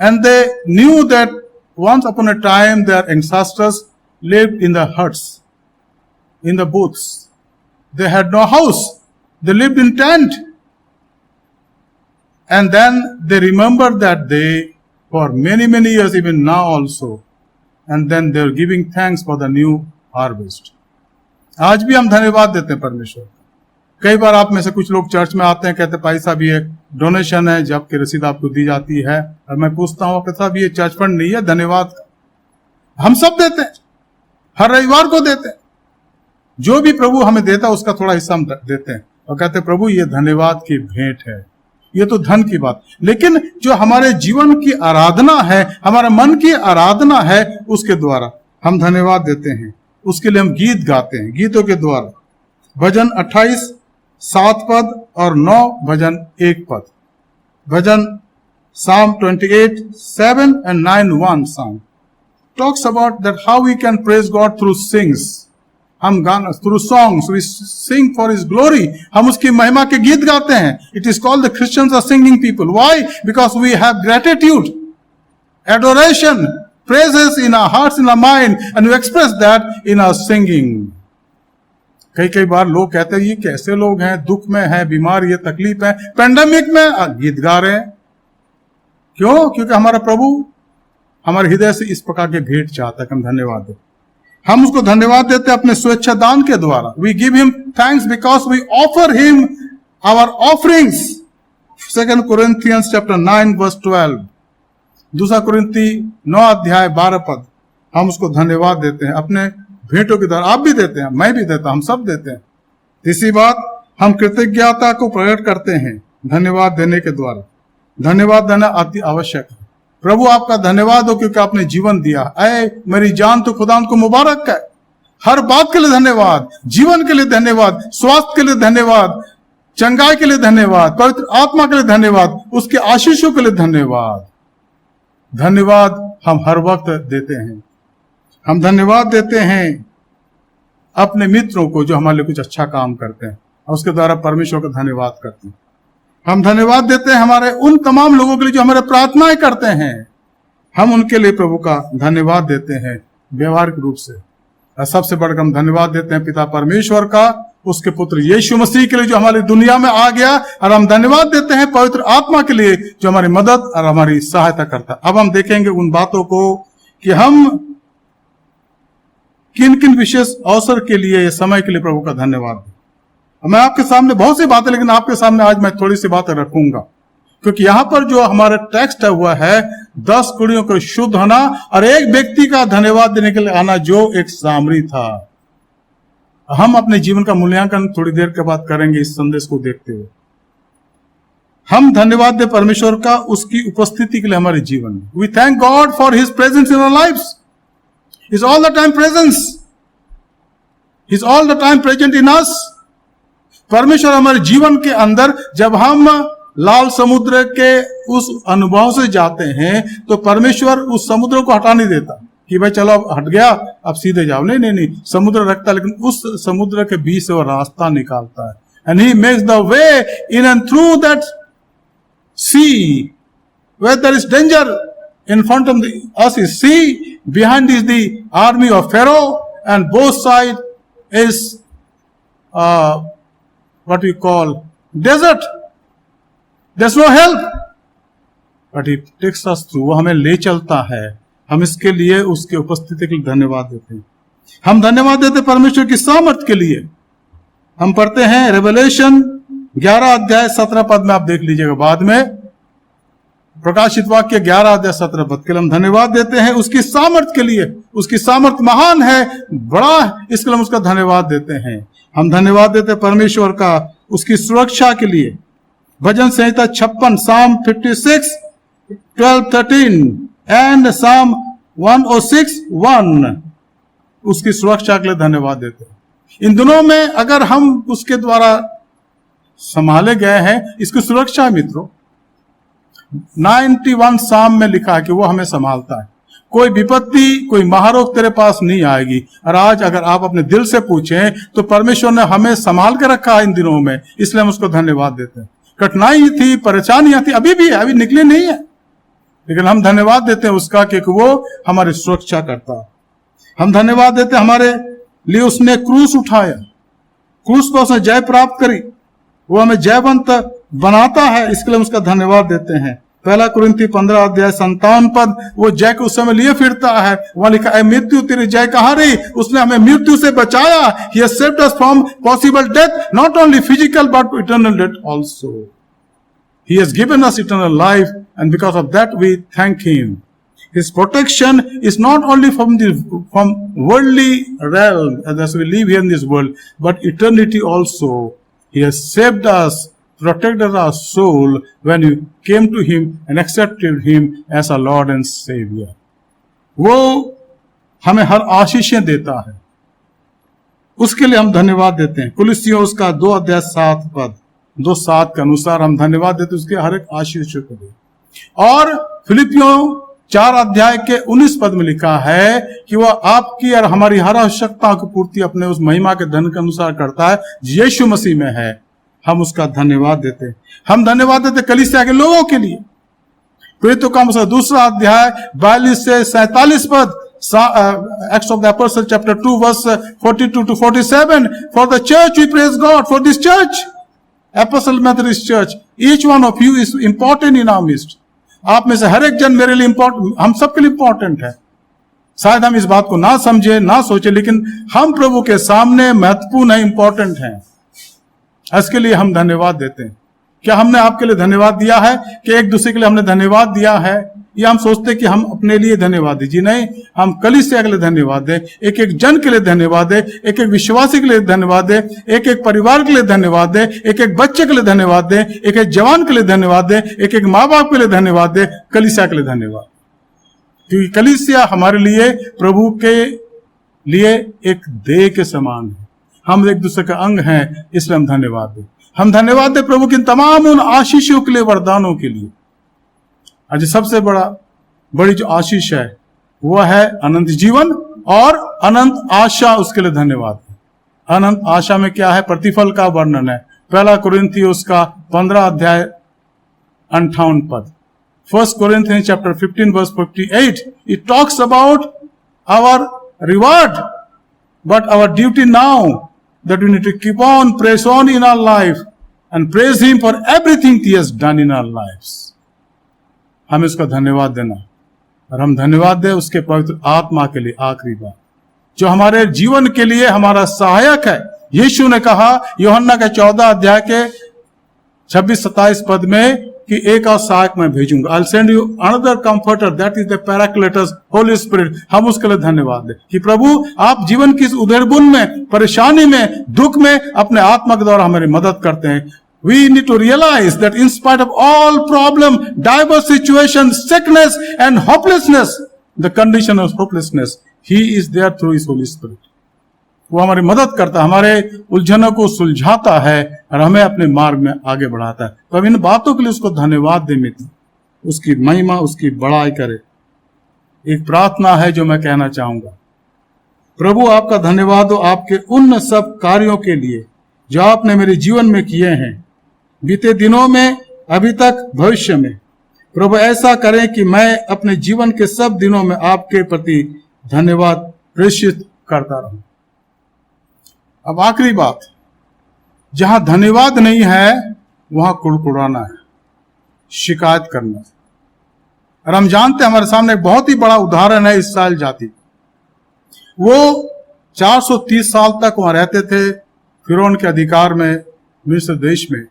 And they knew that once upon a time their ancestors lived in the huts, in the booths. They had no house, they lived in tent. And then they remembered that day for many years, even now also. And then they are giving thanks for the new harvest. आज भी हम धन्यवाद देते हैं परमेश्वर। कई बार आप में से कुछ लोग चर्च में आते हैं, कहते हैं भाई साहब ये डोनेशन है, जब की रसीद आपको दी जाती है, और मैं पूछता हूं कि साहब ये चर्च फंड नहीं है धन्यवाद का। हम सब देते हैं, हर रविवार को देते हैं, जो भी प्रभु हमें देता है उसका थोड़ा हिस्सा हम देते हैं और कहते हैं प्रभु ये धन्यवाद की भेंट है। ये तो धन की बात, लेकिन जो हमारे जीवन की आराधना है, हमारे मन की आराधना है, उसके द्वारा हम धन्यवाद देते हैं। उसके लिए हम गीत गाते हैं, गीतों के द्वारा। भजन 28 7 पद और 9 भजन 1 पद। भजन Psalm 28 7 and 9 1 Psalm talks about that how we can praise God through sings. हम गाना through songs we sing for His glory. हम उसकी महिमा के गीत गाते हैं। It is called the Christians are singing people. Why? Because we have gratitude, adoration, praises in our hearts, in our mind, and we express that in our singing. कई बार लोग कहते हैं ये कैसे लोग हैं, दुख में है, बीमार, ये तकलीफ है, पेंडेमिक में गीत गा रहे हैं। क्यों? क्योंकि हमारा प्रभु हमारे हृदय से इस प्रकार के भेंट चाहता है कि हम धन्यवाद दें। हम उसको धन्यवाद देते हैं अपने स्वेच्छा दान के द्वारा। We give him thanks because we offer him our offerings. 2 Corinthians chapter 9 verse 12, 2 कुरिन्ती 9 अध्याय 12 पद। हम उसको धन्यवाद देते हैं अपने भेंटों के द्वारा। आप भी देते हैं, मैं भी देता, हम सब देते हैं। इसी बात हम कृतज्ञता को प्रकट करते हैं धन्यवाद देने के द्वारा। धन्यवाद देना अति आवश्यक है। प्रभु आपका धन्यवाद हो क्योंकि आपने जीवन दिया। ऐ मेरी जान तो खुदा को मुबारक है। हर बात के लिए धन्यवाद, जीवन के लिए धन्यवाद, स्वास्थ्य के लिए धन्यवाद, चंगाई के लिए धन्यवाद, पवित्र आत्मा के लिए धन्यवाद, उसके आशीषों के लिए धन्यवाद। धन्यवाद हम हर वक्त देते हैं। हम धन्यवाद देते हैं अपने मित्रों को जो हमारे लिए कुछ अच्छा काम करते हैं और उसके द्वारा परमेश्वर का धन्यवाद करते हैं। हम धन्यवाद देते हैं हमारे उन तमाम लोगों के लिए जो हमारे प्रार्थनाएं करते हैं, हम उनके लिए प्रभु का धन्यवाद देते हैं व्यवहारिक रूप से। और सबसे बढ़कर हम धन्यवाद देते हैं पिता परमेश्वर का, उसके पुत्र यीशु मसीह के लिए जो हमारी दुनिया में आ गया, और हम धन्यवाद देते हैं पवित्र आत्मा के लिए जो हमारी मदद और हमारी सहायता करता है। अब हम देखेंगे उन बातों को कि हम किन किन विशेष अवसर के लिए, समय के लिए प्रभु का धन्यवाद दें। मैं आपके सामने बहुत सी बातें, लेकिन आपके सामने आज मैं थोड़ी सी बातें रखूंगा, क्योंकि यहां पर जो हमारा टेक्स्ट है हुआ है 10 कुड़ियों को शुद्ध होना और एक व्यक्ति का धन्यवाद देने के लिए आना जो एक सामरी था। हम अपने जीवन का मूल्यांकन थोड़ी देर के बाद करेंगे इस संदेश को देखते हुए। हम धन्यवाद दे परमेश्वर का उसकी उपस्थिति के लिए हमारे जीवन में। We thank God for his presence in our lives. He is all the time presence. He is all the time present in us. परमेश्वर हमारे जीवन के अंदर, जब हम लाल समुद्र के उस अनुभव से जाते हैं तो परमेश्वर उस समुद्र को हटा नहीं देता कि भाई चलो अब हट गया अब सीधे जाओ। नहीं नहीं नहीं, समुद्र रखता, लेकिन उस समुद्र के बीच से वो रास्ता निकालता है। And he makes the way in and through that sea where there is danger. In front of us is sea, behind is the army of Pharaoh, and both sides is what we call desert. There's no help, but he takes us through. वो हमें ले चलता है। हम इसके लिए उसके उपस्थिति के लिए धन्यवाद देते हैं। हम धन्यवाद देते हैं परमेश्वर की सामर्थ के लिए। हम पढ़ते हैं रेवलेशन 11 अध्याय 17 पद में, आप देख लीजिएगा बाद में। प्रकाशित वाक्य 11 अध्याय 17 पद के लिए हम धन्यवाद देते हैं उसकी सामर्थ के लिए। उसकी सामर्थ महान है, बड़ा है, इसके लिए हम उसका धन्यवाद देते हैं। हम धन्यवाद देते हैं परमेश्वर का उसकी सुरक्षा के लिए। भजन संहिता 56, साम 56, 12-13 एंड साम 106:1, उसकी सुरक्षा के लिए धन्यवाद देते हैं। इन दिनों में अगर हम उसके द्वारा संभाले गए हैं, इसकी सुरक्षा मित्रों 91 साम में लिखा है कि वो हमें संभालता है। कोई विपत्ति, कोई महारोग तेरे पास नहीं आएगी। और आज अगर आप अपने दिल से पूछें तो परमेश्वर ने हमें संभाल के रखा है इन दिनों में, इसलिए हम उसको धन्यवाद देते हैं। कठिनाई थी, परेशानियां थी, अभी भी है, अभी निकली नहीं है, लेकिन हम धन्यवाद देते हैं उसका कि वो हमारी सुरक्षा करता है। हम धन्यवाद देते हैं हमारे लिए उसने क्रूस उठाया, क्रूस पर उसने जय प्राप्त करी, वो हमें जयवंत बनाता है, इसके लिए हम उसका धन्यवाद देते हैं। 1 कुरिन्थी 15 अध्याय 57 पद, वो जय को उस समय लिए फिरता है। वहां लिखा है, मृत्यु तेरी जय कहां रही? उसने हमें मृत्यु से बचाया। He has saved us from possible death, not only physical but eternal death also. He has given us eternal life, and because of that we thank him. His protection is not only from worldly realm as we live here in this world, but eternity also. He has saved us, protected our soul when you came to him and accepted him as our Lord and Savior. वो हमें हर आशीषें देता है, उसके लिए हम धन्यवाद देते हैं। कुलुस्सियों उसका 2 अध्याय 7 पद 2:7 के अनुसार हम धन्यवाद देते हैं उसके हर एक आशीष के लिए। और फिलिपियों 4 अध्याय के 19 पद में लिखा है कि वह आपकी और हमारी हर आवश्यकताओं की पूर्ति अपने उस महिमा के धन के अनुसार करता है, यीशु मसीह में है। हम उसका धन्यवाद देते हैं। हम धन्यवाद देते कलीसिया के लोगों के लिए। प्रेरितों का पुस्तक 2 अध्याय 42 से 47 पद, Acts of the Apostles chapter 2 verse 42 to 47, for the church we praise God, for this church, Apostle Methodist Church, each one of you is important in our midst. आप में से हर एक जन मेरे लिए इंपॉर्टेंट, हम सबके लिए इंपॉर्टेंट है। शायद हम इस बात को ना समझे, ना सोचे, लेकिन हम प्रभु के सामने महत्वपूर्ण है, इंपॉर्टेंट है। इसके लिए हम धन्यवाद देते हैं। क्या हमने आपके लिए धन्यवाद दिया है कि एक दूसरे के लिए हमने धन्यवाद दिया है, या हम सोचते हैं कि हम अपने लिए धन्यवाद दीजिए? नहीं, हम कलीसिया के लिए धन्यवाद दें, एक एक जन के लिए धन्यवाद दें, एक एक विश्वासी के लिए धन्यवाद दें, एक एक परिवार के लिए धन्यवाद दें, एक एक बच्चे के लिए धन्यवाद दें, एक एक जवान के लिए धन्यवाद दें, एक एक माँ बाप के लिए धन्यवाद दें, कलीसिया के लिए धन्यवाद। क्योंकि कलीसिया हमारे लिए प्रभु के लिए एक देह के समान है, हम एक दूसरे का अंग हैं, इसलिए हम धन्यवाद दें। हम धन्यवाद दें प्रभु के तमाम उन आशीषों के लिए, वरदानों के लिए। आज सबसे बड़ा बड़ी जो आशीष है वह है अनंत जीवन और अनंत आशा। उसके लिए धन्यवाद। अनंत आशा में क्या है? प्रतिफल का वर्णन है। 1 कुरिन्थियों का 15 अध्याय 58 पद। 1 Corinthians chapter 15 verse 58, it talks about our reward, but our duty now, that we need to keep on, press on in our life and praise Him for everything He has done in our lives. हम इसका धन्यवाद देना, और हम धन्यवाद दें उसके पवित्र आत्मा के लिए। आखिरी बात जो हमारे जीवन के लिए हमारा सहायक है, यीशु ने कहा यूहन्ना के 14 अध्याय के 26-27 पद में कि एक और सहायक मैं भेजूंगा। I'll send you another comforter, that is the Paracletus, Holy Spirit। हम उसके लिए धन्यवाद दें कि प्रभु आप जीवन की इस उधेड़बुन में, परेशानी में, दुख में अपने आत्मा के द्वारा हमारी मदद करते हैं। We need to realize that in spite of all problem, diverse situations, sickness and hopelessness, the condition of hopelessness, He is there through His Holy Spirit। वो हमारी मदद करता है, हमारे उलझनों को सुलझाता है और हमें अपने मार्ग में आगे बढ़ाता है। तो अब इन बातों के लिए उसको धन्यवाद दे मित्र, उसकी महिमा, उसकी बड़ाई करे। एक प्रार्थना है जो मैं कहना चाहूंगा। प्रभु आपका धन्यवाद हो आपके उन सब कार्यों के लिए जो आपने मेरे जीवन में किए हैं, बीते दिनों में, अभी तक, भविष्य में। प्रभु ऐसा करें कि मैं अपने जीवन के सब दिनों में आपके प्रति धन्यवाद प्रेषित करता रहूं। अब आखिरी बात, जहां धन्यवाद नहीं है वहां कुड़कुड़ाना है, शिकायत करना है। और हम जानते हैं हमारे सामने एक बहुत ही बड़ा उदाहरण है इस्राएल जाति। वो 430 साल तक वहां रहते थे फिरौन के अधिकार में, मिस्र देश में।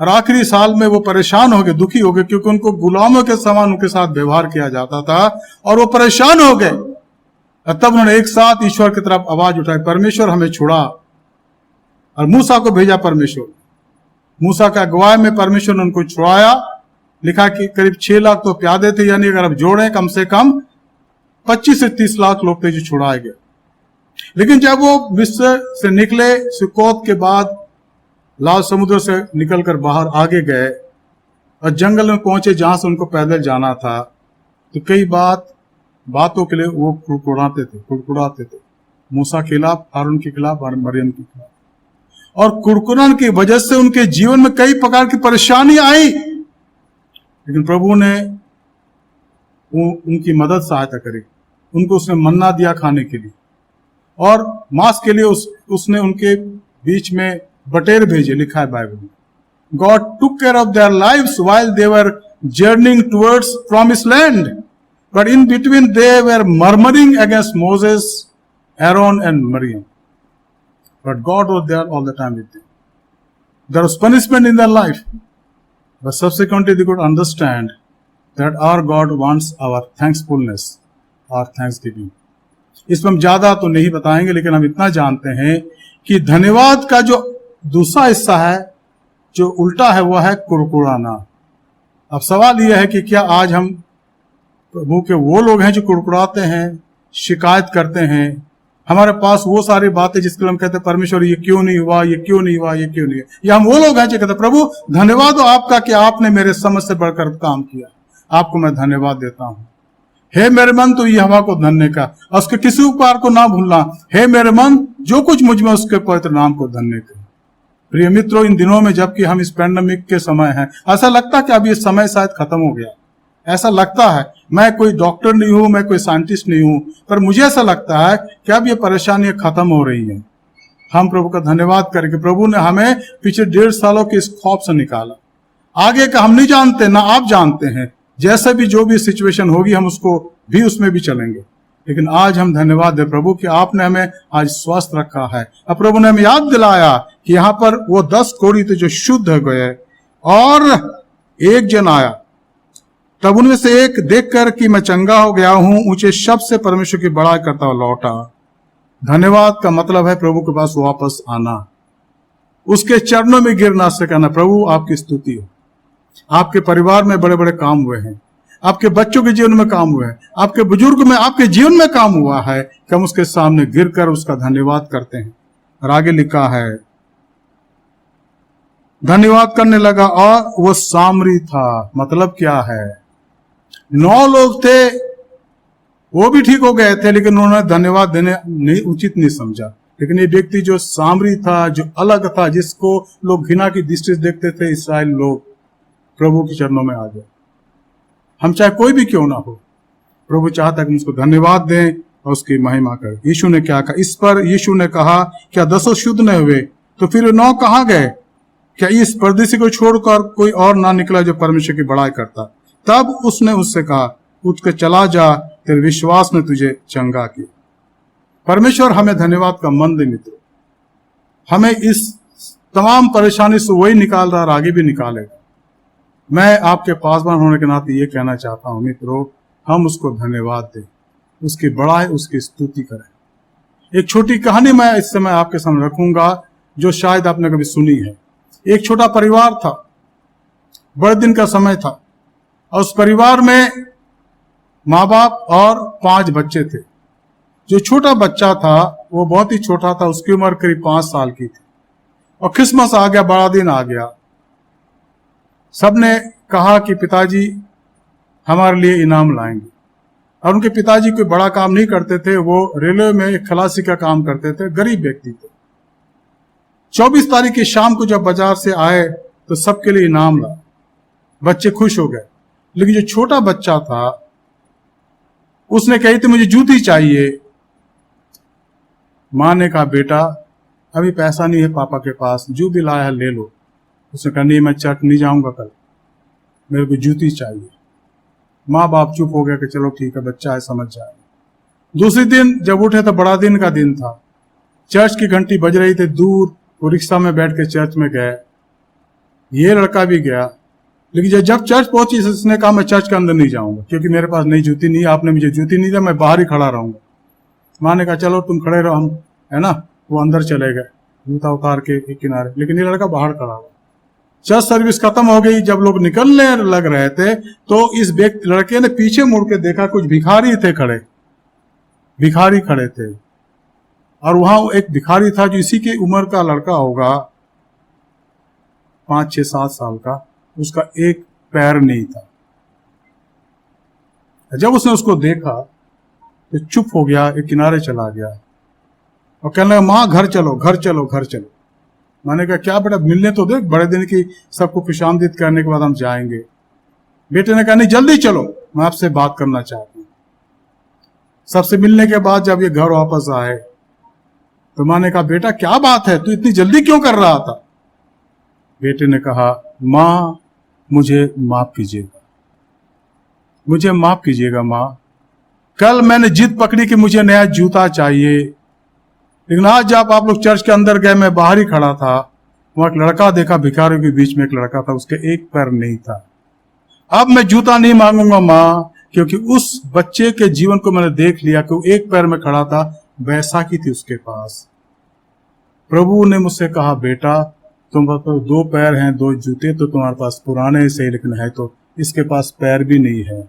और आखिरी साल में वो परेशान हो गए, दुखी हो गए, क्योंकि उनको गुलामों के समान उनके साथ व्यवहार किया जाता था और वो परेशान हो गए। तब उन्होंने एक साथ ईश्वर की तरफ आवाज उठाई, परमेश्वर हमें छुड़ा। और मूसा को भेजा परमेश्वर, मूसा का अगुवाई में परमेश्वर ने उनको छुड़ाया। लिखा कि करीब 6 लाख तो प्यादे थे, यानी अगर आप जोड़ें कम से कम 25 से 30 लाख लोग थे जो छुड़ाए गए। लेकिन जब वो मिस्र से निकले, सुकोत के बाद लाल समुद्र से निकलकर बाहर आगे गए और जंगल में पहुंचे जहां से उनको पैदल जाना था, तो कई बातों के लिए वो कुड़कुड़ाते थे मूसा के खिलाफ, हारून के खिलाफ और मरियम के खिलाफ। और कुड़कुड़ाने की वजह से उनके जीवन में कई प्रकार की परेशानी आई, लेकिन प्रभु ने उनकी मदद सहायता करी। उनको उसने मन्ना दिया खाने के लिए, और मांस के लिए उसने उनके बीच में बटेर भेजे। लिखा है बाइबल में, God took care of their lives while they were journeying towards promised land, but in between they were murmuring against Moses, Aaron and Miriam. But God was there all the time with them. There was punishment in their life, but subsequently they could understand that our God wants our thankfulness, our thanksgiving. इसमें हम ज्यादा तो नहीं बताएंगे, लेकिन हम इतना जानते हैं कि धन्यवाद का जो दूसरा हिस्सा है, जो उल्टा है, वह है कुड़कुड़ाना। अब सवाल यह है कि क्या आज हम प्रभु के वो लोग हैं जो कुड़कुड़ाते हैं, शिकायत करते हैं? हमारे पास वो सारी बातें जिसके लिए हम कहते हैं परमेश्वर ये क्यों नहीं हुआ, ये क्यों नहीं हुआ, ये क्यों नहीं हुआ। या हम वो लोग हैं जो कहते हैं प्रभु धन्यवाद हो आपका कि आपने मेरे समझ से बढ़कर काम किया, आपको मैं धन्यवाद देता हूं। हे मेरे मन तो ये हवा को धन्य का, और उसके किसी उपकार को ना भूलना। हे मेरे मन जो कुछ मुझ में उसके पवित्र नाम को धन्य का। प्रिय मित्रों, इन दिनों में जबकि हम इस पैंडेमिक के समय हैं, ऐसा लगता है कि अब ये समय शायद खत्म हो गया। ऐसा लगता है, मैं कोई डॉक्टर नहीं हूं, मैं कोई साइंटिस्ट नहीं हूं, पर मुझे ऐसा लगता है कि अब ये परेशानियां खत्म हो रही हैं। हम प्रभु का धन्यवाद करें कि प्रभु ने हमें पिछले 1.5 सालों के इस खौफ से निकाला। आगे का हम नहीं जानते, ना आप जानते हैं। जैसे भी जो भी सिचुएशन होगी हम उसको भी उसमें भी चलेंगे, लेकिन आज हम धन्यवाद दें प्रभु कि आपने हमें आज स्वस्थ रखा है। अब प्रभु ने हमें याद दिलाया कि यहाँ पर वो 10 कोढ़ी थे जो शुद्ध हो गए, और एक जन आया, तब उनमें से एक देखकर कि मैं चंगा हो गया हूं, ऊंचे शब्द से परमेश्वर की बड़ाई करता हुआ लौटा। धन्यवाद का मतलब है प्रभु के पास वापस आना, उसके चरणों में गिरना से कहना प्रभु आपकी स्तुति हो। आपके परिवार में बड़े बड़े काम हुए हैं, आपके बच्चों के जीवन में काम हुए हैं, आपके बुजुर्ग में, आपके जीवन में काम हुआ है कि हम उसके सामने गिरकर उसका धन्यवाद करते हैं। और आगे लिखा है, धन्यवाद करने लगा और वो सामरी था। मतलब क्या है? 9 लोग थे, वो भी ठीक हो गए थे, लेकिन उन्होंने धन्यवाद देने नहीं उचित नहीं समझा। लेकिन ये व्यक्ति जो सामरी था, जो अलग था, जिसको लोग घृणा की दृष्टि से देखते थे, इस्राएल लोग, प्रभु के चरणों में आ गए। हम चाहे कोई भी क्यों ना हो, प्रभु चाहता है कि उसको धन्यवाद दें और उसकी महिमा करें। यीशु ने क्या कहा इस पर? यीशु ने कहा, क्या 10 शुद्ध नहीं हुए? तो फिर 9 कहाँ गए? क्या इस परदेसी को छोड़कर कोई और ना निकला जो परमेश्वर की बड़ाई करता? तब उसने उससे कहा, उठ के चला जा, तेरे विश्वास ने तुझे चंगा किया। परमेश्वर हमें धन्यवाद का मन दे मित्रों। हमें इस तमाम परेशानी से वही निकाल रहा और आगे भी निकालेगा। मैं आपके पासवान होने के नाते ये कहना चाहता हूं मित्रों, हम उसको धन्यवाद दें, उसकी बड़ाई, उसकी स्तुति करें। एक छोटी कहानी मैं इस समय आपके सामने रखूंगा जो शायद आपने कभी सुनी है। एक छोटा परिवार था, बड़े दिन का समय था, और उस परिवार में माँ बाप और 5 बच्चे थे। जो छोटा बच्चा था वो बहुत ही छोटा था, उसकी उम्र करीब 5 साल की थी। और क्रिसमस आ गया, बड़ा दिन आ गया। सबने कहा कि पिताजी हमारे लिए इनाम लाएंगे। और उनके पिताजी कोई बड़ा काम नहीं करते थे, वो रेलवे में एक खलासी का काम करते थे, गरीब व्यक्ति थे। 24 तारीख की शाम को जब बाजार से आए तो सबके लिए इनाम लाए। बच्चे खुश हो गए, लेकिन जो छोटा बच्चा था उसने कही थी मुझे जूती चाहिए। माँ ने कहा, बेटा अभी पैसा नहीं है पापा के पास, जो भी लाया है ले लो। उसने कहा, नहीं मैं चर्च नहीं जाऊंगा कल, मेरे को जूती चाहिए। माँ बाप चुप हो गया कि चलो ठीक है, बच्चा है समझ जाएगा। दूसरे दिन जब उठे तो बड़ा दिन का दिन था, चर्च की घंटी बज रही थी। दूर वो रिक्शा में बैठ के चर्च में गए। ये लड़का भी गया, लेकिन जब चर्च पहुंची उसने कहा मैं चर्च के अंदर नहीं जाऊंगा क्योंकि मेरे पास नई जूती नहीं है, आपने मुझे जूती नहीं दिया, मैं बाहर ही खड़ा रहूंगा। माँ ने कहा चलो तुम खड़े रहो, हम है ना। वो अंदर चले गए जूता उतार के एक किनारे, लेकिन ये लड़का बाहर खड़ा हुआ। चर्च सर्विस खत्म हो गई। जब लोग निकलने लग रहे थे तो इस लड़के ने पीछे मुड़ के देखा, कुछ भिखारी थे खड़े, भिखारी खड़े थे। और वहां एक भिखारी था जो इसी की उम्र का लड़का होगा, 5, 6, 7 साल का। उसका एक पैर नहीं था। जब उसने उसको देखा तो चुप हो गया, एक किनारे चला गया और कहने लगा, माँ घर चलो घर चलो घर चलो। मैंने कहा क्या बेटा, मिलने तो दे, बड़े दिन की सबको खुशामदीद करने के बाद हम जाएंगे। बेटे ने कहा नहीं जल्दी चलो, मैं आपसे बात करना चाहती हूँ। सबसे मिलने के बाद जब ये घर वापस आए तो माँ ने कहा, बेटा क्या बात है, तू इतनी जल्दी क्यों कर रहा था? बेटे ने कहा, माँ मुझे माफ कीजिएगा, मुझे माफ कीजिएगा माँ। कल मैंने जिद पकड़ी कि मुझे नया जूता चाहिए, लेकिन आज जब आप लोग चर्च के अंदर गए मैं बाहर ही खड़ा था, वहां एक लड़का देखा, भिखारियों के बीच में एक लड़का था, उसके एक पैर नहीं था। अब मैं जूता नहीं मांगूंगा माँ, क्योंकि उस बच्चे के जीवन को मैंने देख लिया कि वो एक पैर में खड़ा था, बैसाखी थी उसके पास। प्रभु ने मुझसे कहा, बेटा तुम तो 2 पैर हैं, 2 जूते तो तुम्हारे पास पुराने से, लेकिन है तो इसके पास पैर भी नहीं है।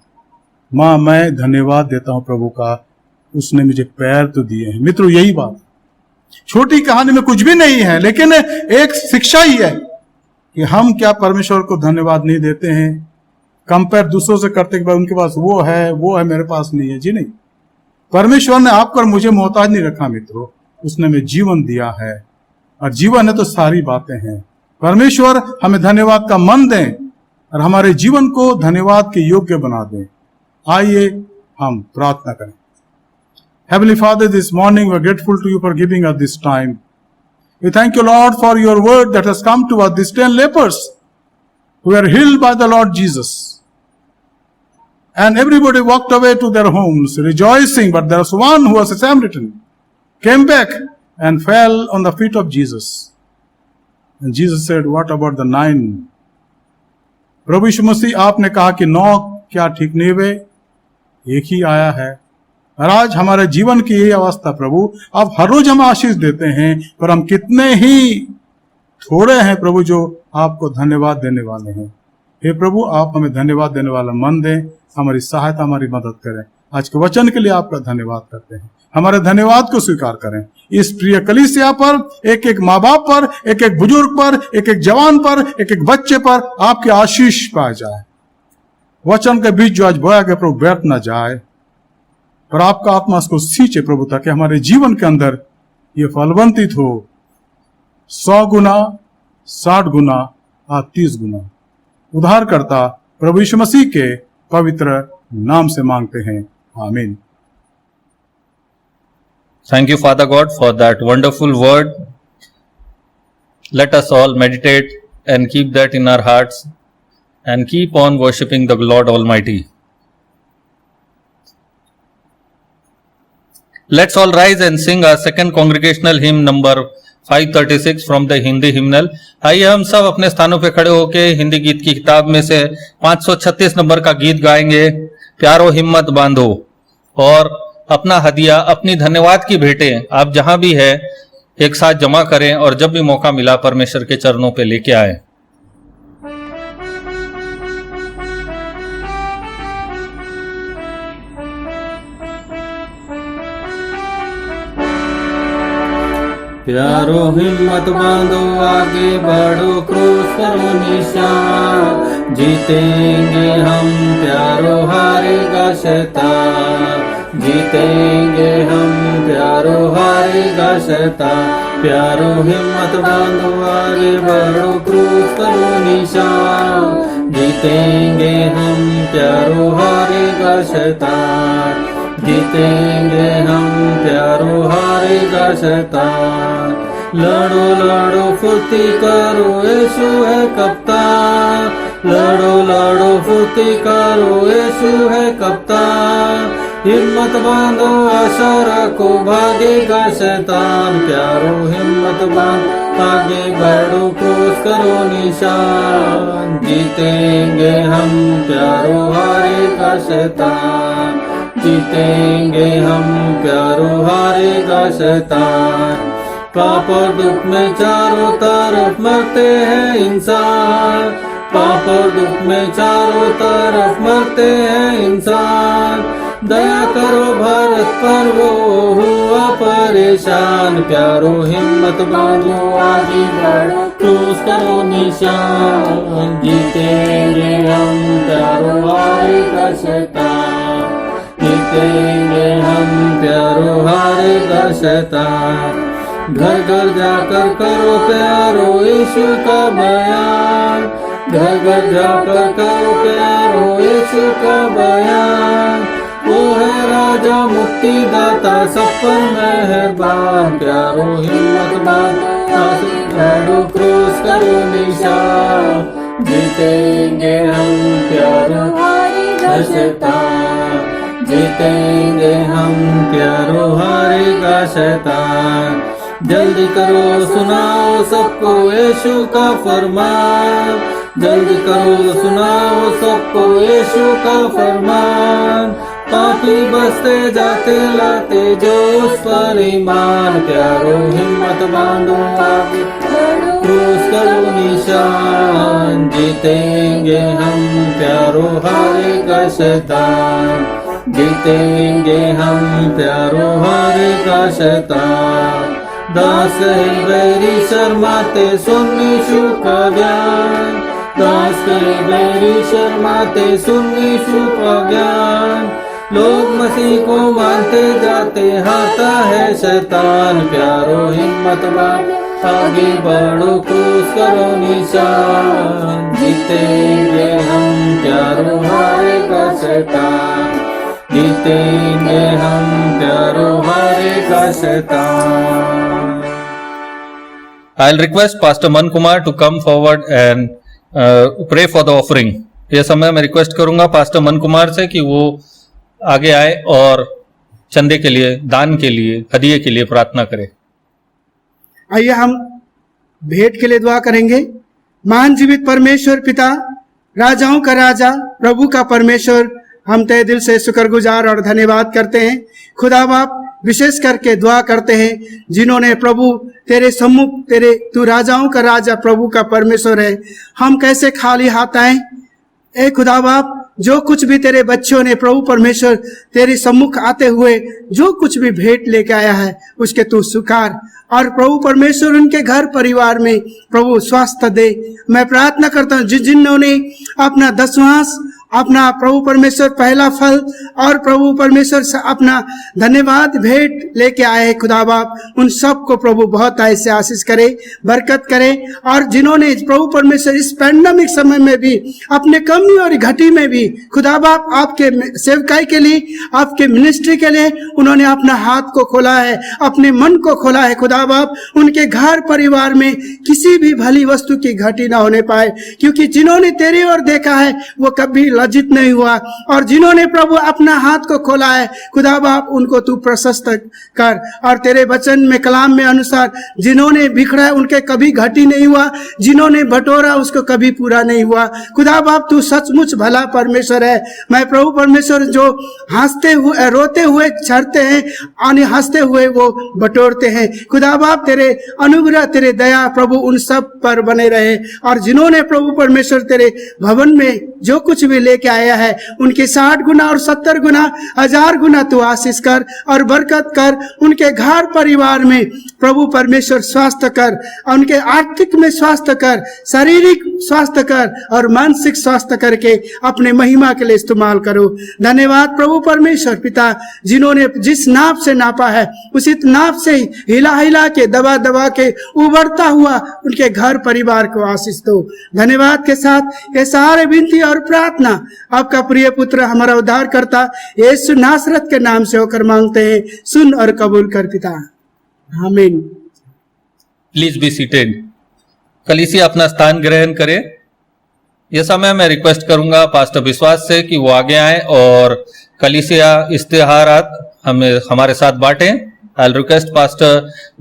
माँ मैं धन्यवाद देता हूं प्रभु का, उसने मुझे पैर तो दिए हैं। मित्रों यही बात, छोटी कहानी में कुछ भी नहीं है, लेकिन एक शिक्षा ही है कि हम क्या परमेश्वर को धन्यवाद नहीं देते हैं। कंपेयर दूसरों से करते के बाद उनके पास वो है मेरे पास नहीं है। जी नहीं, परमेश्वर ने आपको और मुझे मोहताज नहीं रखा मित्रों, उसने हमें जीवन दिया है, और जीवन है तो सारी बातें हैं। परमेश्वर हमें धन्यवाद का मन दें और हमारे जीवन को धन्यवाद के योग्य बना दें। आइए हम प्रार्थना करें। Heavenly Father, this morning we are grateful to you for giving us this time. We thank you, Lord, for your word that has come to us, these 10 lepers who were healed by the Lord Jesus. And everybody walked away to their homes rejoicing, but there was one who was a Samaritan, came back and fell on the feet of Jesus. And Jesus said, what about the 9? प्रभु यीशु मसीह आपने कहा कि 9 क्या ठीक नहीं हुए, एक ही आया है। और आज हमारे जीवन की यही अवस्था प्रभु, आप हर रोज हमें आशीष देते हैं, पर हम कितने ही थोड़े हैं प्रभु जो आपको धन्यवाद देने वाले हैं। हे प्रभु आप हमें धन्यवाद देने वाला मन दें, हमारी सहायता, हमारी मदद करें। आज के वचन के लिए आपका धन्यवाद करते हैं, हमारे धन्यवाद को स्वीकार करें। इस प्रिय कलीसिया पर, एक एक माँ बाप पर, एक एक बुजुर्ग पर, एक एक जवान पर, एक एक बच्चे पर आपकी आशीष पाया जाए। वचन के बीच जो आज बोया गया प्रभु व्यर्थ न जाए, पर आपका आत्मा उसको सींचे प्रभु, ताकि हमारे जीवन के अंदर ये फलवंतित हो, 100 गुना, 60 गुना और 30 गुना। उद्धारकर्ता प्रभु यीशु मसीह के पवित्र नाम से मांगते हैं, आमीन। Thank you, Father God, for that wonderful word. Let us all meditate and keep that in our hearts and keep on worshipping the Lord Almighty. Let's all rise and sing our second congregational hymn number 536 from the Hindi hymnal. आइए हम सब अपने स्थानों पे खड़े होके हिंदी गीत की किताब में से 536 नंबर का गीत गाएंगे, प्यारो हिम्मत बांधो, और अपना हदिया, अपनी धन्यवाद की भेंटें आप जहां भी है एक साथ जमा करें और जब भी मौका मिला परमेश्वर के चरणों पे लेके आए। प्यारो हिम्मत बांधो, आगे बढ़ो, क्रूस करो निशान, जीतेंगे हम, प्यारो हारेगा शैतान, जीतेंगे हम, प्यारो हारेगा शैतान। प्यारो हिम्मत बांधो, आगे बढ़ो, क्रूस करो निशान, जीतेंगे हम, प्यारो हारेगा शैतान, जीतेंगे हम, प्यारो हारेगा शैतान। लड़ो लड़ो फुर्ती करो, यीशु है कप्तान, लड़ो लड़ो फुर्ती करो, यीशु है कप्तान। हिम्मत बांधो, आशा रखो, भागेगा शैतान, प्यारो हिम्मत बांधो, आगे बढ़ो, क्रूस करो निशान, जीतेंगे हम, प्यारो हारेगा शैतान, जीतेंगे हम, प्यारो हारेगा शैतान। पाप और दुख में चारों तरफ मरते हैं इंसान, पाप और दुख में चारों तरफ मरते हैं इंसान। दया करो भारत पर, वो हुआ परेशान, प्यारो हिम्मत बांधो, आगे बढ़ो, क्रूस करो निशान, जीतेंगे हम, प्यारो हारेगा शैतान, जीतेंगे हम, प्यारो हारेगा शैतान। घर घर जाकर करो प्यारो यीशु का बयान, घर घर जाकर करो प्यारो यीशु का बयान। वो है राजा मुक्तिदाता, सब पर मेहरबान, प्यारो हिम्मत बांधो, क्रूस करो निशान, जीतेंगे हम, प्यारो हारेगा शैतान, जीतेंगे हम, प्यारो हारेगा शैतान। जल्दी करो सुनाओ सबको यीशु का फरमान, जल्दी करो सुनाओ सबको यीशु का फरमान। पापी बसते जाते लाते जो उस पर ईमान, प्यारो हिम्मत बांधो, आगे क्रूस करो निशान, जीतेंगे हम, प्यारो हारेगा शैतान, जीतेंगे हम, प्यारो हारेगा शैतान। दास है बैरी शर्माते सुन यीशु का ज्ञान, दास है बैरी शर्माते सुन यीशु का ज्ञान। लोग मसीह को मानते जाते, हारता है शैतान, प्यारो हिम्मत बांधो, आगे बढ़ो, क्रूस करो निशान, जीतेंगे हम, प्यारो हारेगा शैतान, जीतेंगे हम, प्यारो हारेगा शैतान। I'll request Pastor Man Kumar to come forward and pray for the offering. ये समय मैं रिक्वेस्ट करूंगा पास्टर मन कुमार से कि वो आगे आए और चंदे के लिए, दान के लिए, हदिये के लिए प्रार्थना करे। आइए हम भेंट के लिए दुआ करेंगे। महान जीवित परमेश्वर पिता, राजाओं का राजा, प्रभु का परमेश्वर, हम तहे दिल से शुक्रगुजार और धन्यवाद करते हैं। खुदा बाप, विशेष करके दुआ करते हैं जिन्होंने प्रभु तेरे सम्मुख, तू राजाओं का राजा, प्रभु का परमेश्वर है, हम कैसे खाली हाथ आए। ए खुदा बाप, जो कुछ भी तेरे बच्चों ने प्रभु परमेश्वर तेरे सम्मुख आते हुए जो कुछ भी भेंट लेके आया है, उसके तू स्वीकार, और प्रभु परमेश्वर उनके घर परिवार में प्रभु स्वास्थ्य दे। मैं प्रार्थना करता हूँ जिन्होंने अपना दशमांश अपना प्रभु परमेश्वर पहला फल और प्रभु परमेश्वर से अपना धन्यवाद भेंट लेके आए खुदा बाप, उन सबको प्रभु बहुत ऐसे आशीष करे, बरकत करे। और जिन्होंने प्रभु परमेश्वर इस पैंडेमिक समय में भी अपने कमी और घटी में भी खुदा बाप आपके सेवकाई के लिए, आपके मिनिस्ट्री के लिए उन्होंने अपना हाथ को खोला है, अपने मन को खोला है खुदा बाप। उनके घर परिवार में किसी भी भली वस्तु की घटी ना होने पाए, क्योंकि जिन्होंने तेरी ओर देखा है वो कभी लज्जित नहीं हुआ। और जिन्होंने प्रभु अपना हाथ को खोला है खुदा बाप, उनको तू प्रशस्त कर। और तेरे वचन में कलाम में अनुसार जिन्होंने बिखरा है उनके कभी घटी नहीं हुआ, जिन्होंने बटोरा उसको कभी पूरा नहीं हुआ। खुदा बाप तू सचमुच भला परमेश्वर है। मैं प्रभु परमेश्वर जो हंसते हुए रोते हुए छड़ते हैं और हंसते हुए वो बटोरते हैं, खुदा बाप तेरे अनुग्रह तेरे दया प्रभु उन सब पर बने रहे। और जिन्होंने प्रभु परमेश्वर तेरे भवन में जो कुछ भी लेके आया है उनके 60 गुना और 70 गुना 1000 गुना तू आशीष कर और बरकत कर। उनके घर परिवार में प्रभु परमेश्वर स्वास्थ्य कर, उनके आर्थिक में स्वास्थ्य कर, शारीरिक स्वास्थ्य कर और मानसिक स्वास्थ्य करके अपने महिमा के लिए इस्तेमाल करो। धन्यवाद प्रभु परमेश्वर पिता, जिन्होंने जिस नाप से नापा है उसी नाप से हिला हिला के दबा दबा के उभरता हुआ उनके घर परिवार को आशीष दो। धन्यवाद के साथ ये सारे विनती और प्रार्थना आपका प्रिय पुत्र हमारा उद्धार करता यीशु नासरत के नाम से होकर मांगते हैं, सुन और कबूल कर पिता, आमीन। Please be seated. कलीसिया अपना स्थान ग्रहण करे। यह समय मैं रिक्वेस्ट करूंगा पास्टर विश्वास से कि वो आगे आए और कलीसिया इश्तिहारात हमारे साथ बांटें। I'll request Pastor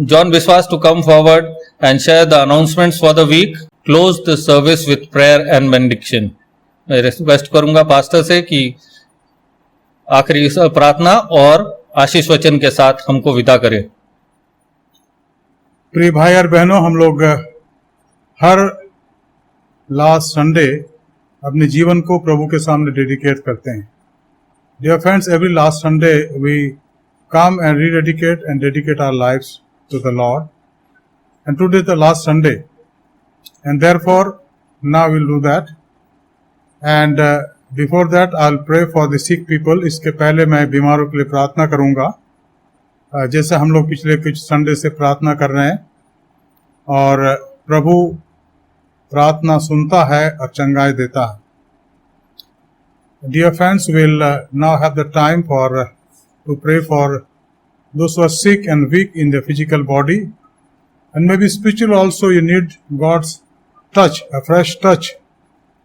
John Biswas to come forward and share the announcements for the week. Close the service with prayer and benediction. मैं रिक्वेस्ट करूंगा पास्टर से कि आखिरी प्रार्थना और आशीष वचन के साथ हमको विदा करें। प्रिय भाई और बहनों, हम लोग हर लास्ट संडे अपने जीवन को प्रभु के सामने डेडिकेट करते हैं। Dear friends, every last Sunday we come and rededicate and dedicate our lives to the Lord. And today is the last Sunday. And therefore, now we'll do that. And before that, I'll pray for the sick people. इसके पहले मैं बीमारों के लिए प्रार्थना करूंगा, जैसे हम लोग पिछले कुछ संडे से प्रार्थना कर रहे हैं। और प्रभु प्रार्थना सुनता है और चंगाई देता है। Dear friends, we'll now have the time to pray for those who are sick and weak in their physical body, and maybe spiritual also. You need God's touch, a fresh touch,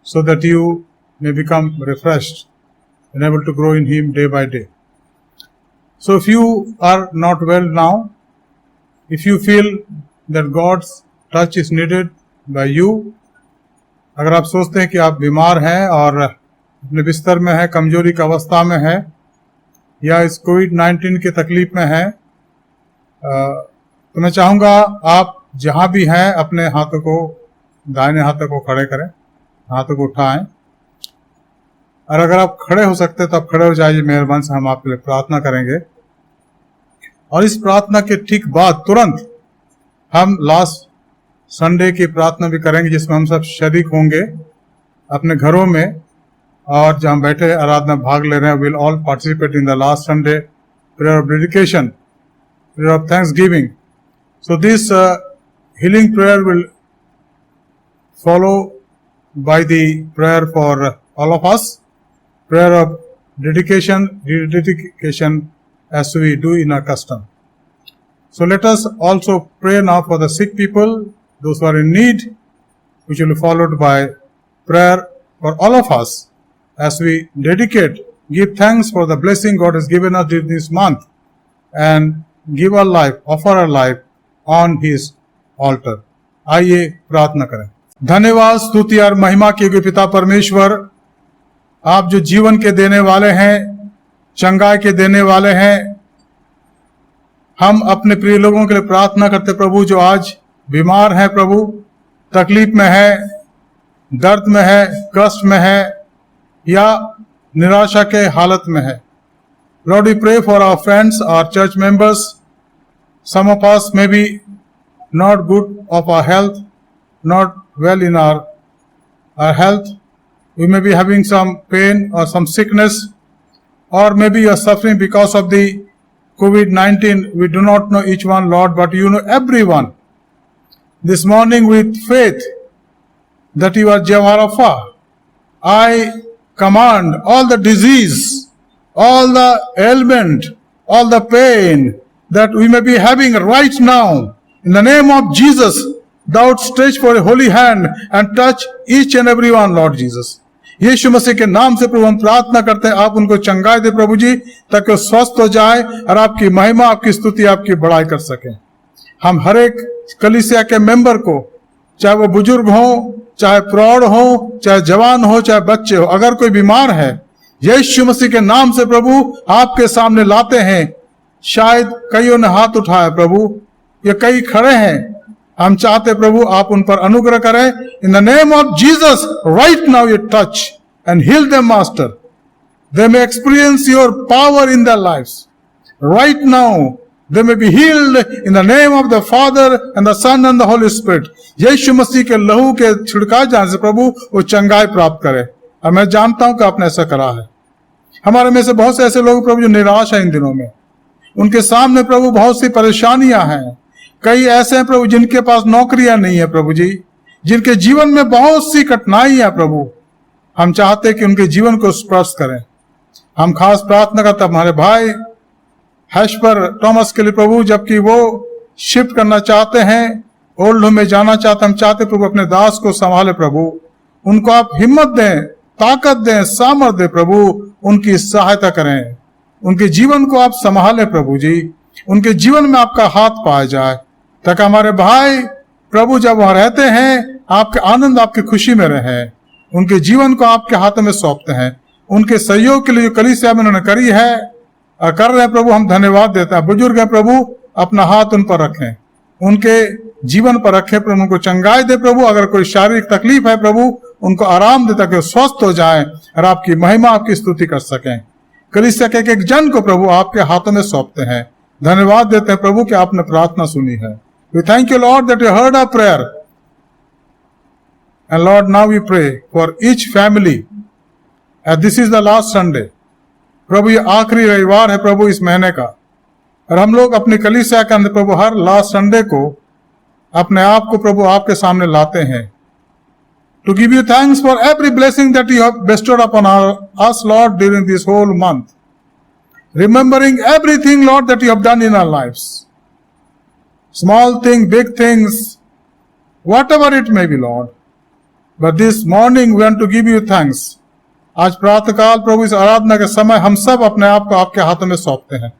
so that you may become refreshed and able to grow in Him day by day. So if you are not well now, if you feel that God's touch is needed by you, अगर आप सोचते हैं कि आप बीमार हैं और अपने बिस्तर में है, कमजोरी की अवस्था में है, या इस कोविड-19 के तकलीफ में है, तो मैं चाहूँगा आप जहाँ भी हैं अपने हाथों को, दाहिने हाथों को खड़े करें, हाथों को उठाएं। और अगर आप खड़े हो सकते तो आप खड़े हो जाइए, मेहरबानी से हम आपके लिए प्रार्थना करेंगे। और इस प्रार्थना के ठीक बाद तुरंत हम लास्ट संडे की प्रार्थना भी करेंगे, जिसमें हम सब शरीक होंगे अपने घरों में, और जहाँ बैठे आराधना भाग ले रहे हैं, will all participate in the last Sunday prayer of dedication, prayer of Thanksgiving. So this healing prayer will follow by the prayer for all of us, prayer of dedication, rededication, as we do in our custom. So let us also pray now for the sick people, those who are in need, which will be followed by prayer for all of us as we dedicate, give thanks for the blessing God has given us this month, and give our life, offer our life on His altar. आइए प्रार्थना करें। धन्यवाद, स्तुति और महिमा के योग्य पिता परमेश्वर, आप जो जीवन के देने वाले हैं, चंगाई के देने वाले हैं, हम अपने प्रिय लोगों के लिए प्रार्थना करते प्रभु जो आज बीमार है, प्रभु तकलीफ में है, दर्द में है, कष्ट में है, या निराशा के हालत में है। Lord, we pray for our friends, our church members. Some of us may be not good of our health, not well in our health, We may be having some pain or some sickness, or maybe you are suffering because of the COVID-19. We do not know each one, Lord, but you know everyone. This morning with faith that you are Jehovah Rapha, I command all the disease, all the ailment, all the pain that we may be having right now. In the name of Jesus, thou stretch for a holy hand and touch each and every one, Lord Jesus. यीशु मसीह के नाम से प्रभु हम प्रार्थना करते हैं, आप उनको चंगाई दे प्रभु जी, ताकि वो स्वस्थ हो जाए और आपकी महिमा, आपकी स्तुति, आपकी बड़ाई कर सकें। हम हर एक कलीसिया के मेंबर को, चाहे वो बुजुर्ग हो, चाहे प्रौढ़ हो, चाहे जवान हो, चाहे बच्चे हो, अगर कोई बीमार है, यीशु मसीह के नाम से प्रभु आपके सामने लाते हैं। शायद कईयों ने हाथ उठाया प्रभु, ये कई खड़े हैं, हम चाहते प्रभु आप उन पर अनुग्रह करें। In the name of Jesus right now you touch and heal them master, they may experience your power in their lives right now, they may be healed in the name of the Father and the Son and the Holy Spirit. Yeshu Masih के लहू के छिड़काए जाने से प्रभु वो चंगाई प्राप्त करे, और मैं जानता हूं कि आपने ऐसा करा है। हमारे में से बहुत से ऐसे लोग प्रभु जो निराश है इन दिनों में, उनके सामने प्रभु बहुत सी परेशानियां हैं। कई ऐसे हैं प्रभु जिनके पास नौकरियां नहीं है प्रभु जी, जिनके जीवन में बहुत सी कठिनाई है प्रभु। हम चाहते हैं कि उनके जीवन को स्पर्श करें। हम खास प्रार्थना करते हमारे भाई हैशपर थॉमस के लिए प्रभु, जबकि वो शिफ्ट करना चाहते हैं, ओल्ड होम में जाना चाहते, हम चाहते प्रभु अपने दास को संभाले प्रभु, उनको आप हिम्मत दें, ताकत दें, सामर्थ दें प्रभु, उनकी सहायता करें, उनके जीवन को आप संभालें प्रभु जी, उनके जीवन में आपका हाथ पाया जाए, ताकि हमारे भाई प्रभु जब वहां रहते हैं आपके आनंद, आपकी खुशी में रहे। उनके जीवन को आपके हाथों में सौंपते हैं। उनके सहयोग के लिए जो कलीसिया में उन्होंने करी है और कर रहे हैं प्रभु, हम धन्यवाद देते हैं। बुजुर्ग है प्रभु, अपना हाथ उन पर रखें, उनके जीवन पर रखें प्रभु, उनको चंगाई दे प्रभु। अगर कोई शारीरिक तकलीफ है प्रभु, उनको आराम दे ताकि स्वस्थ हो जाए और आपकी महिमा, आपकी स्तुति कर सकें। कलीसिया के एक जन को प्रभु आपके हाथों में सौंपते हैं। धन्यवाद देते हैं प्रभु कि आपने प्रार्थना सुनी है। We thank you, Lord, that you heard our prayer. And Lord, now we pray for each family. And this is the last Sunday. प्रभु ये आखिरी रविवार है प्रभु इस महीने का, और हम लोग अपनी कलीसिया के अंदर प्रभु हर लास्ट संडे को अपने आप को प्रभु आपके सामने लाते हैं। To give you thanks for every blessing that you have bestowed upon us, Lord, during this whole month. Remembering everything, Lord, that you have done in our lives. Small things, big things, whatever it may be, Lord. But this morning we want to give you thanks. आज प्रातःकाल प्रभु इस आराधना के समय हम सब अपने आप को आपके हाथों में सौंपते हैं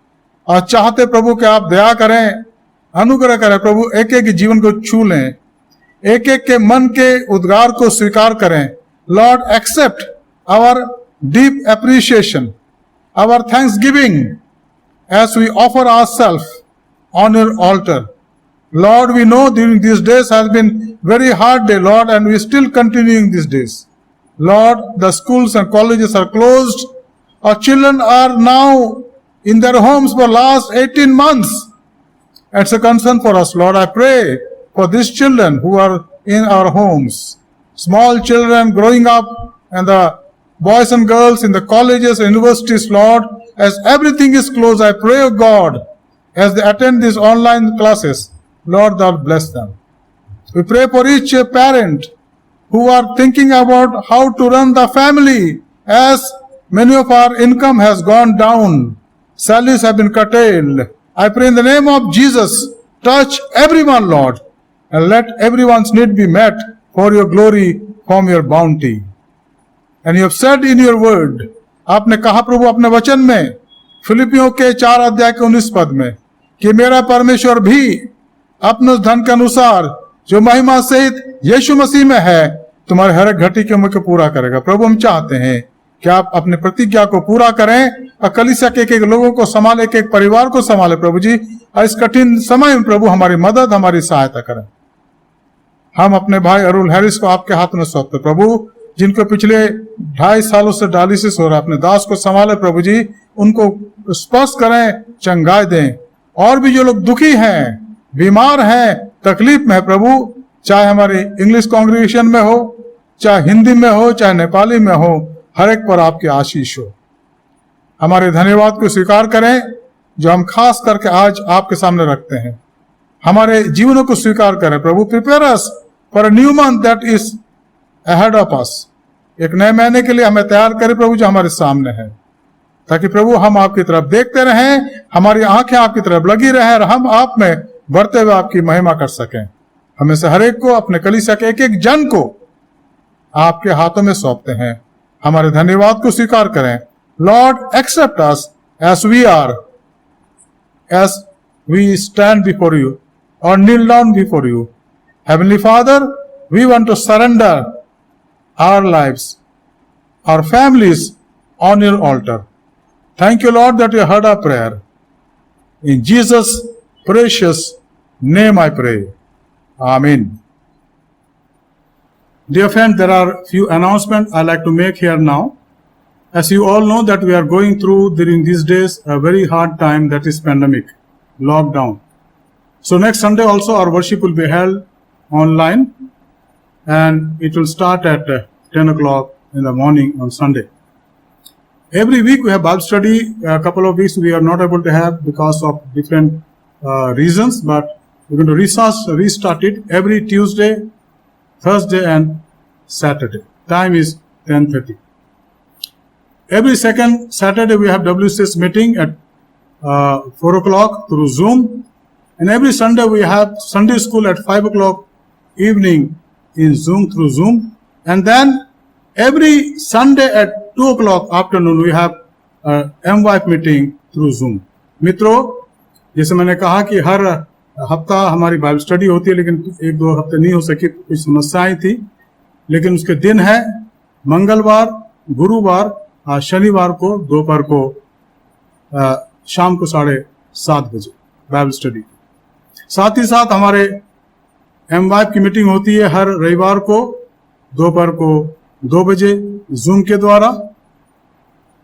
और चाहते प्रभु कि आप दया करें, अनुग्रह करें प्रभु, एक एक जीवन को छू लें, एक एक के मन के उद्गार को स्वीकार करें। Lord, accept our deep appreciation, our thanksgiving as we offer ourselves on your altar. Lord, we know during these days has been very hard day, Lord, and we still continuing these days. Lord, the schools and colleges are closed. Our children are now in their homes for last 18 months. It's a concern for us, Lord. I pray for these children who are in our homes, small children growing up, and the boys and girls in the colleges and universities, Lord, as everything is closed, I pray, O God, as they attend these online classes, Lord, thou bless them. We pray for each parent who are thinking about how to run the family, as many of our income has gone down, salaries have been curtailed. I pray in the name of Jesus, touch everyone, Lord, and let everyone's need be met for your glory from your bounty. And you have said in your word, आपने कहा प्रभु अपने वचन में फिलिपियों के 4 अध्याय के 19 पद में कि मेरा परमेश्वर भी अपने धन के अनुसार जो महिमा सहित यीशु मसीह में है तुम्हारे हर एक घटी के उम्र को पूरा करेगा। प्रभु, हम चाहते हैं कि आप अपने प्रतिज्ञा को पूरा करें और कलीसिया के एक लोगों को संभाले, एक परिवार को संभाले प्रभु जी, और इस कठिन समय में प्रभु हमारी मदद, हमारी सहायता करें। हम अपने भाई अरुल हैरिस को आपके हाथ में सौंपते प्रभु, जिनको पिछले 2.5 सालों से डायलिसिस हो रहा है, अपने दास को संभाले प्रभु जी, उनको स्पर्श करें, चंगाई दें। और भी जो लोग दुखी हैं, बीमार हैं, तकलीफ में है प्रभु, चाहे हमारी इंग्लिश कांग्रेगेशन में हो, चाहे हिंदी में हो चाहे नेपाली में हो, हर एक पर आपकी आशीष हो। हमारे धन्यवाद को स्वीकार करें जो हम खास करके आज आपके सामने रखते हैं। हमारे जीवनों को स्वीकार करें प्रभु। Prepare us for a new month that is ahead of us. एक नए महीने के लिए हमें तैयार करें प्रभु जो हमारे सामने है, ताकि प्रभु हम आपकी तरफ देखते रहें, हमारी आंखें आपकी तरफ लगी रहें और हम आप में बढ़ते हुए आपकी महिमा कर सकें। हमें से हर एक को, अपने कलीसिया के एक एक जन को आपके हाथों में सौंपते हैं। हमारे धन्यवाद को स्वीकार करें। Lord accept us as we are, as we stand before you or kneel down before you. Heavenly Father, we want to surrender our lives, our families on your altar. Thank you, Lord, that you heard our prayer. In Jesus' precious name I pray. Amen. Dear friends, there are few announcements I'd like to make here now. As you all know that we are going through during these days a very hard time, that is pandemic, lockdown. So next Sunday also our worship will be held online and it will start at 10 o'clock in the morning on Sunday. Every week we have Bible study. A couple of weeks we are not able to have because of different reasons, but we're going to restart it every Tuesday, Thursday and Saturday. Time is 10:30. Every second Saturday we have WCS meeting at 4 o'clock through Zoom, and every Sunday we have Sunday school at 5 o'clock evening in Zoom through Zoom, and then every Sunday at 2 o'clock afternoon we have MWIFE meeting through Zoom. मित्रों, जैसे मैंने कहा कि हर हफ्ता हमारी Bible study होती है, लेकिन एक दो हफ्ते नहीं हो सकी, कुछ समस्याएं थी, लेकिन उसके दिन है मंगलवार, गुरुवार, शनिवार को दोपहर को शाम को 7:30 बजे बाइबल स्टडी। साथ ही साथ हमारे MWIFE की मीटिंग होती है हर रविवार को दोपहर को 2 बजे जूम के द्वारा।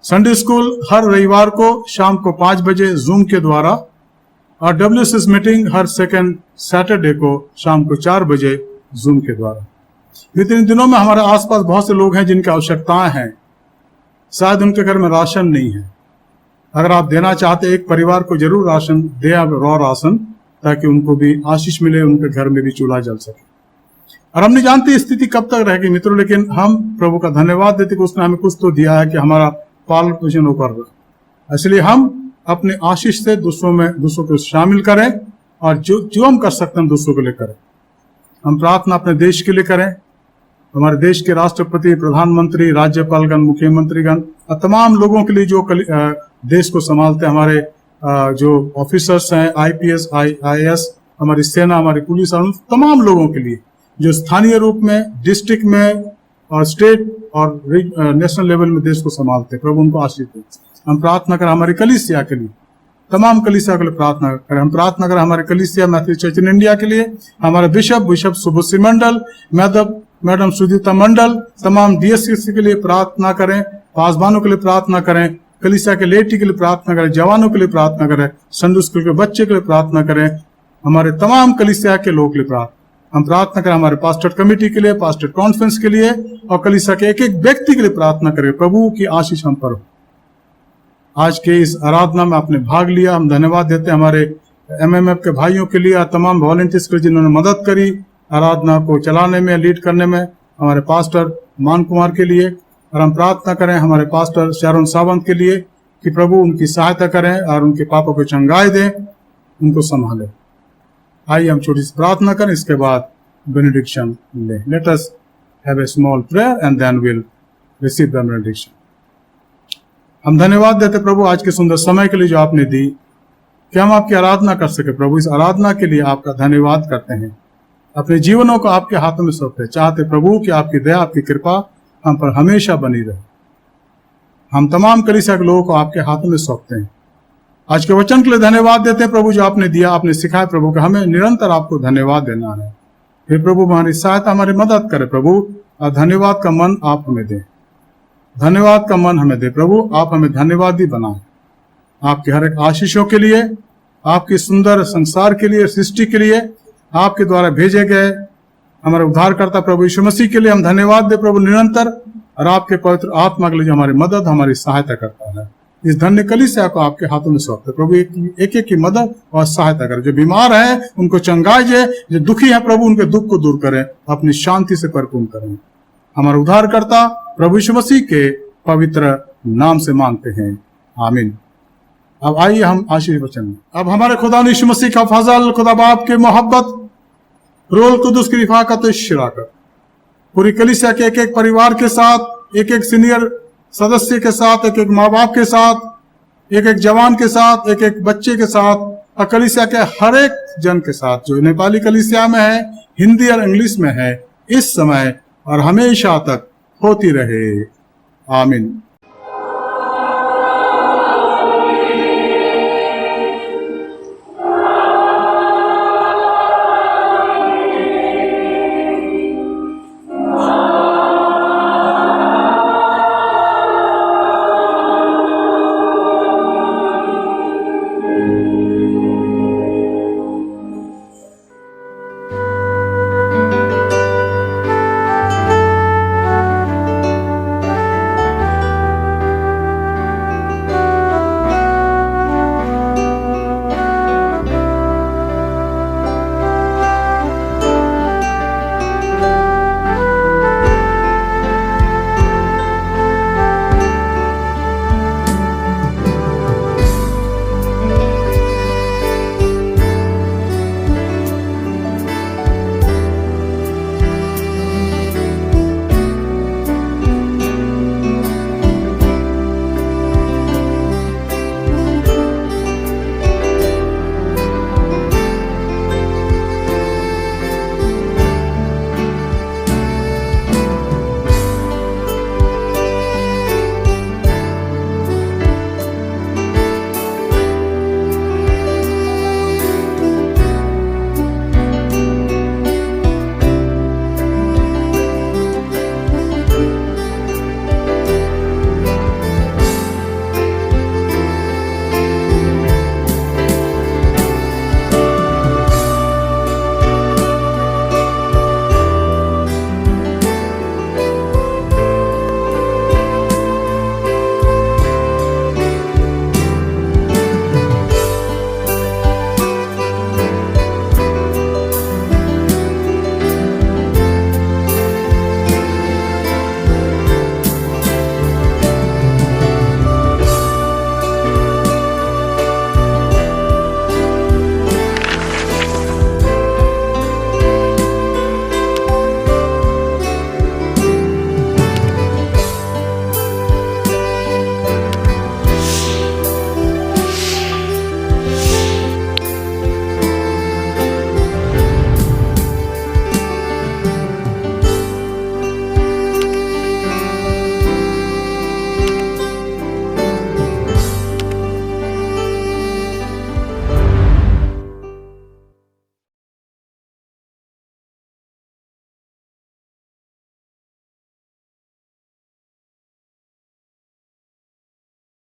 संडे स्कूल हर रविवार को शाम को 5 बजे जूम के द्वारा, और WCS मीटिंग हर सेकेंड सैटरडे को शाम को 4 बजे जूम के द्वारा। इन दिनों में हमारे आसपास बहुत से लोग हैं जिनकी आवश्यकताएं हैं, शायद उनके घर में राशन नहीं है। अगर आप देना चाहते एक परिवार को जरूर राशन दे, आप रॉ राशन, ताकि उनको भी आशीष मिले, उनके घर में भी चूल्हा जल सके। और हम नहीं जानते स्थिति कब तक रहेगी मित्रों, लेकिन हम प्रभु का धन्यवाद देते कि उसने हमें कुछ तो दिया है कि हमारा पालन पोषण वो कर रहा है। इसलिए हम अपने आशीष से दूसरों को शामिल करें, और जो हम कर सकते हैं दूसरों के लिए करें। हम प्रार्थना अपने देश के लिए करें, हमारे देश के राष्ट्रपति, प्रधानमंत्री, राज्यपालगण, मुख्यमंत्रीगण और तमाम लोगों के लिए जो देश को संभालते हैं, हमारे जो ऑफिसर्स हैं, IPS, IAS, हमारी सेना, हमारी पुलिस, और तमाम लोगों के लिए जो स्थानीय रूप में, डिस्ट्रिक्ट में और स्टेट और नेशनल लेवल में देश को संभालते हैं। प्रभु उनको आशीष दें। हम प्रार्थना करें हमारी कलीसिया के लिए, तमाम कलीसिया के लिए प्रार्थना करें। हम प्रार्थना करें हमारे कलीसिया मैथिली चर्च इन इंडिया के लिए, हमारे बिशप सुबोधसिंह मंडल, मैडम सुजीता मंडल, तमाम DSC के लिए प्रार्थना करें, पासवानों के लिए प्रार्थना करें, कलीसिया के लेटी के लिए प्रार्थना करें, जवानों के लिए प्रार्थना करें, संडे स्कूल के बच्चे के लिए प्रार्थना करें, हमारे तमाम कलीसिया के लोग के लिए हम प्रार्थना करें, हमारे पास्टर कमेटी के लिए, पास्टर कॉन्फ्रेंस के लिए, और कलीसिया के एक एक व्यक्ति के लिए प्रार्थना करें। प्रभु की आशीष हम पर हो। आज के इस आराधना में आपने भाग लिया, हम धन्यवाद देते हैं हमारे MMF के भाइयों के लिए, तमाम वॉलंटियर्स के जिन्होंने मदद करी आराधना को चलाने में, लीड करने में, हमारे पास्टर मान कुमार के लिए। और हम प्रार्थना करें हमारे पास्टर शारोन सावंत के लिए कि प्रभु उनकी सहायता करें और उनके पापों को चंगाई दें, उनको संभालें। आइए हम छोटी सी प्रार्थना करें, इसके बाद बेनेडिक्शन लें। Let us have a small prayer and then will receive the benediction. हम धन्यवाद देते प्रभु आज के सुंदर समय के लिए जो आपने दी, कि हम आपकी आराधना कर सके। प्रभु इस आराधना के लिए आपका धन्यवाद करते हैं, अपने जीवनों को आपके हाथों में सौंपते चाहते प्रभु कि आपकी दया, आपकी कृपा हम पर हमेशा बनी रहे। हम तमाम कलीसिया के लोगों को आपके हाथों में सौंपते हैं। आज के वचन के लिए धन्यवाद देते हैं प्रभु, जो आपने दिया, आपने सिखाया प्रभु कि हमें निरंतर आपको धन्यवाद देना है। हे प्रभु हमारी सहायता, हमारी मदद करे प्रभु, और धन्यवाद का मन आप हमें दें, धन्यवाद का मन हमें दे प्रभु। आप हमें धन्यवादी बनाए आपके हर एक आशीषों के लिए, आपके सुंदर संसार के लिए, सृष्टि के लिए, आपके द्वारा भेजे गए हमारे उद्धारकर्ता प्रभु यीशु मसीह के लिए हम धन्यवाद दे प्रभु निरंतर, और आपके पवित्र आत्मा के लिए हमारी मदद हमारी सहायता करता है। इस धन्य कलीसिया को आपके हाथों में सौंपते प्रभु, एक एक की मदद और सहायता करें। जो बीमार हैं उनको चंगाइए, जो दुखी है प्रभु उनके दुख को दूर करें, अपनी शांति से परिपूर्ण करें। हमारे उद्धारकर्ता प्रभु यीशु मसीह के पवित्र नाम से मांगते हैं, आमीन। अब आइए हम आशीष वचन में। अब हमारे खुदा यीशु मसीह का फजल, खुदा बाप के मोहब्बत, रूह कुदुस की रिफाकत, शिराकत पूरी कलीसिया के एक एक परिवार के साथ, एक एक सीनियर सदस्य के साथ, एक एक माँ बाप के साथ, एक एक जवान के साथ, एक एक बच्चे के साथ, और कलीसिया के हर एक जन के साथ जो नेपाली कलीसिया में है, हिंदी और इंग्लिश में है, इस समय और हमेशा तक होती रहे, आमीन।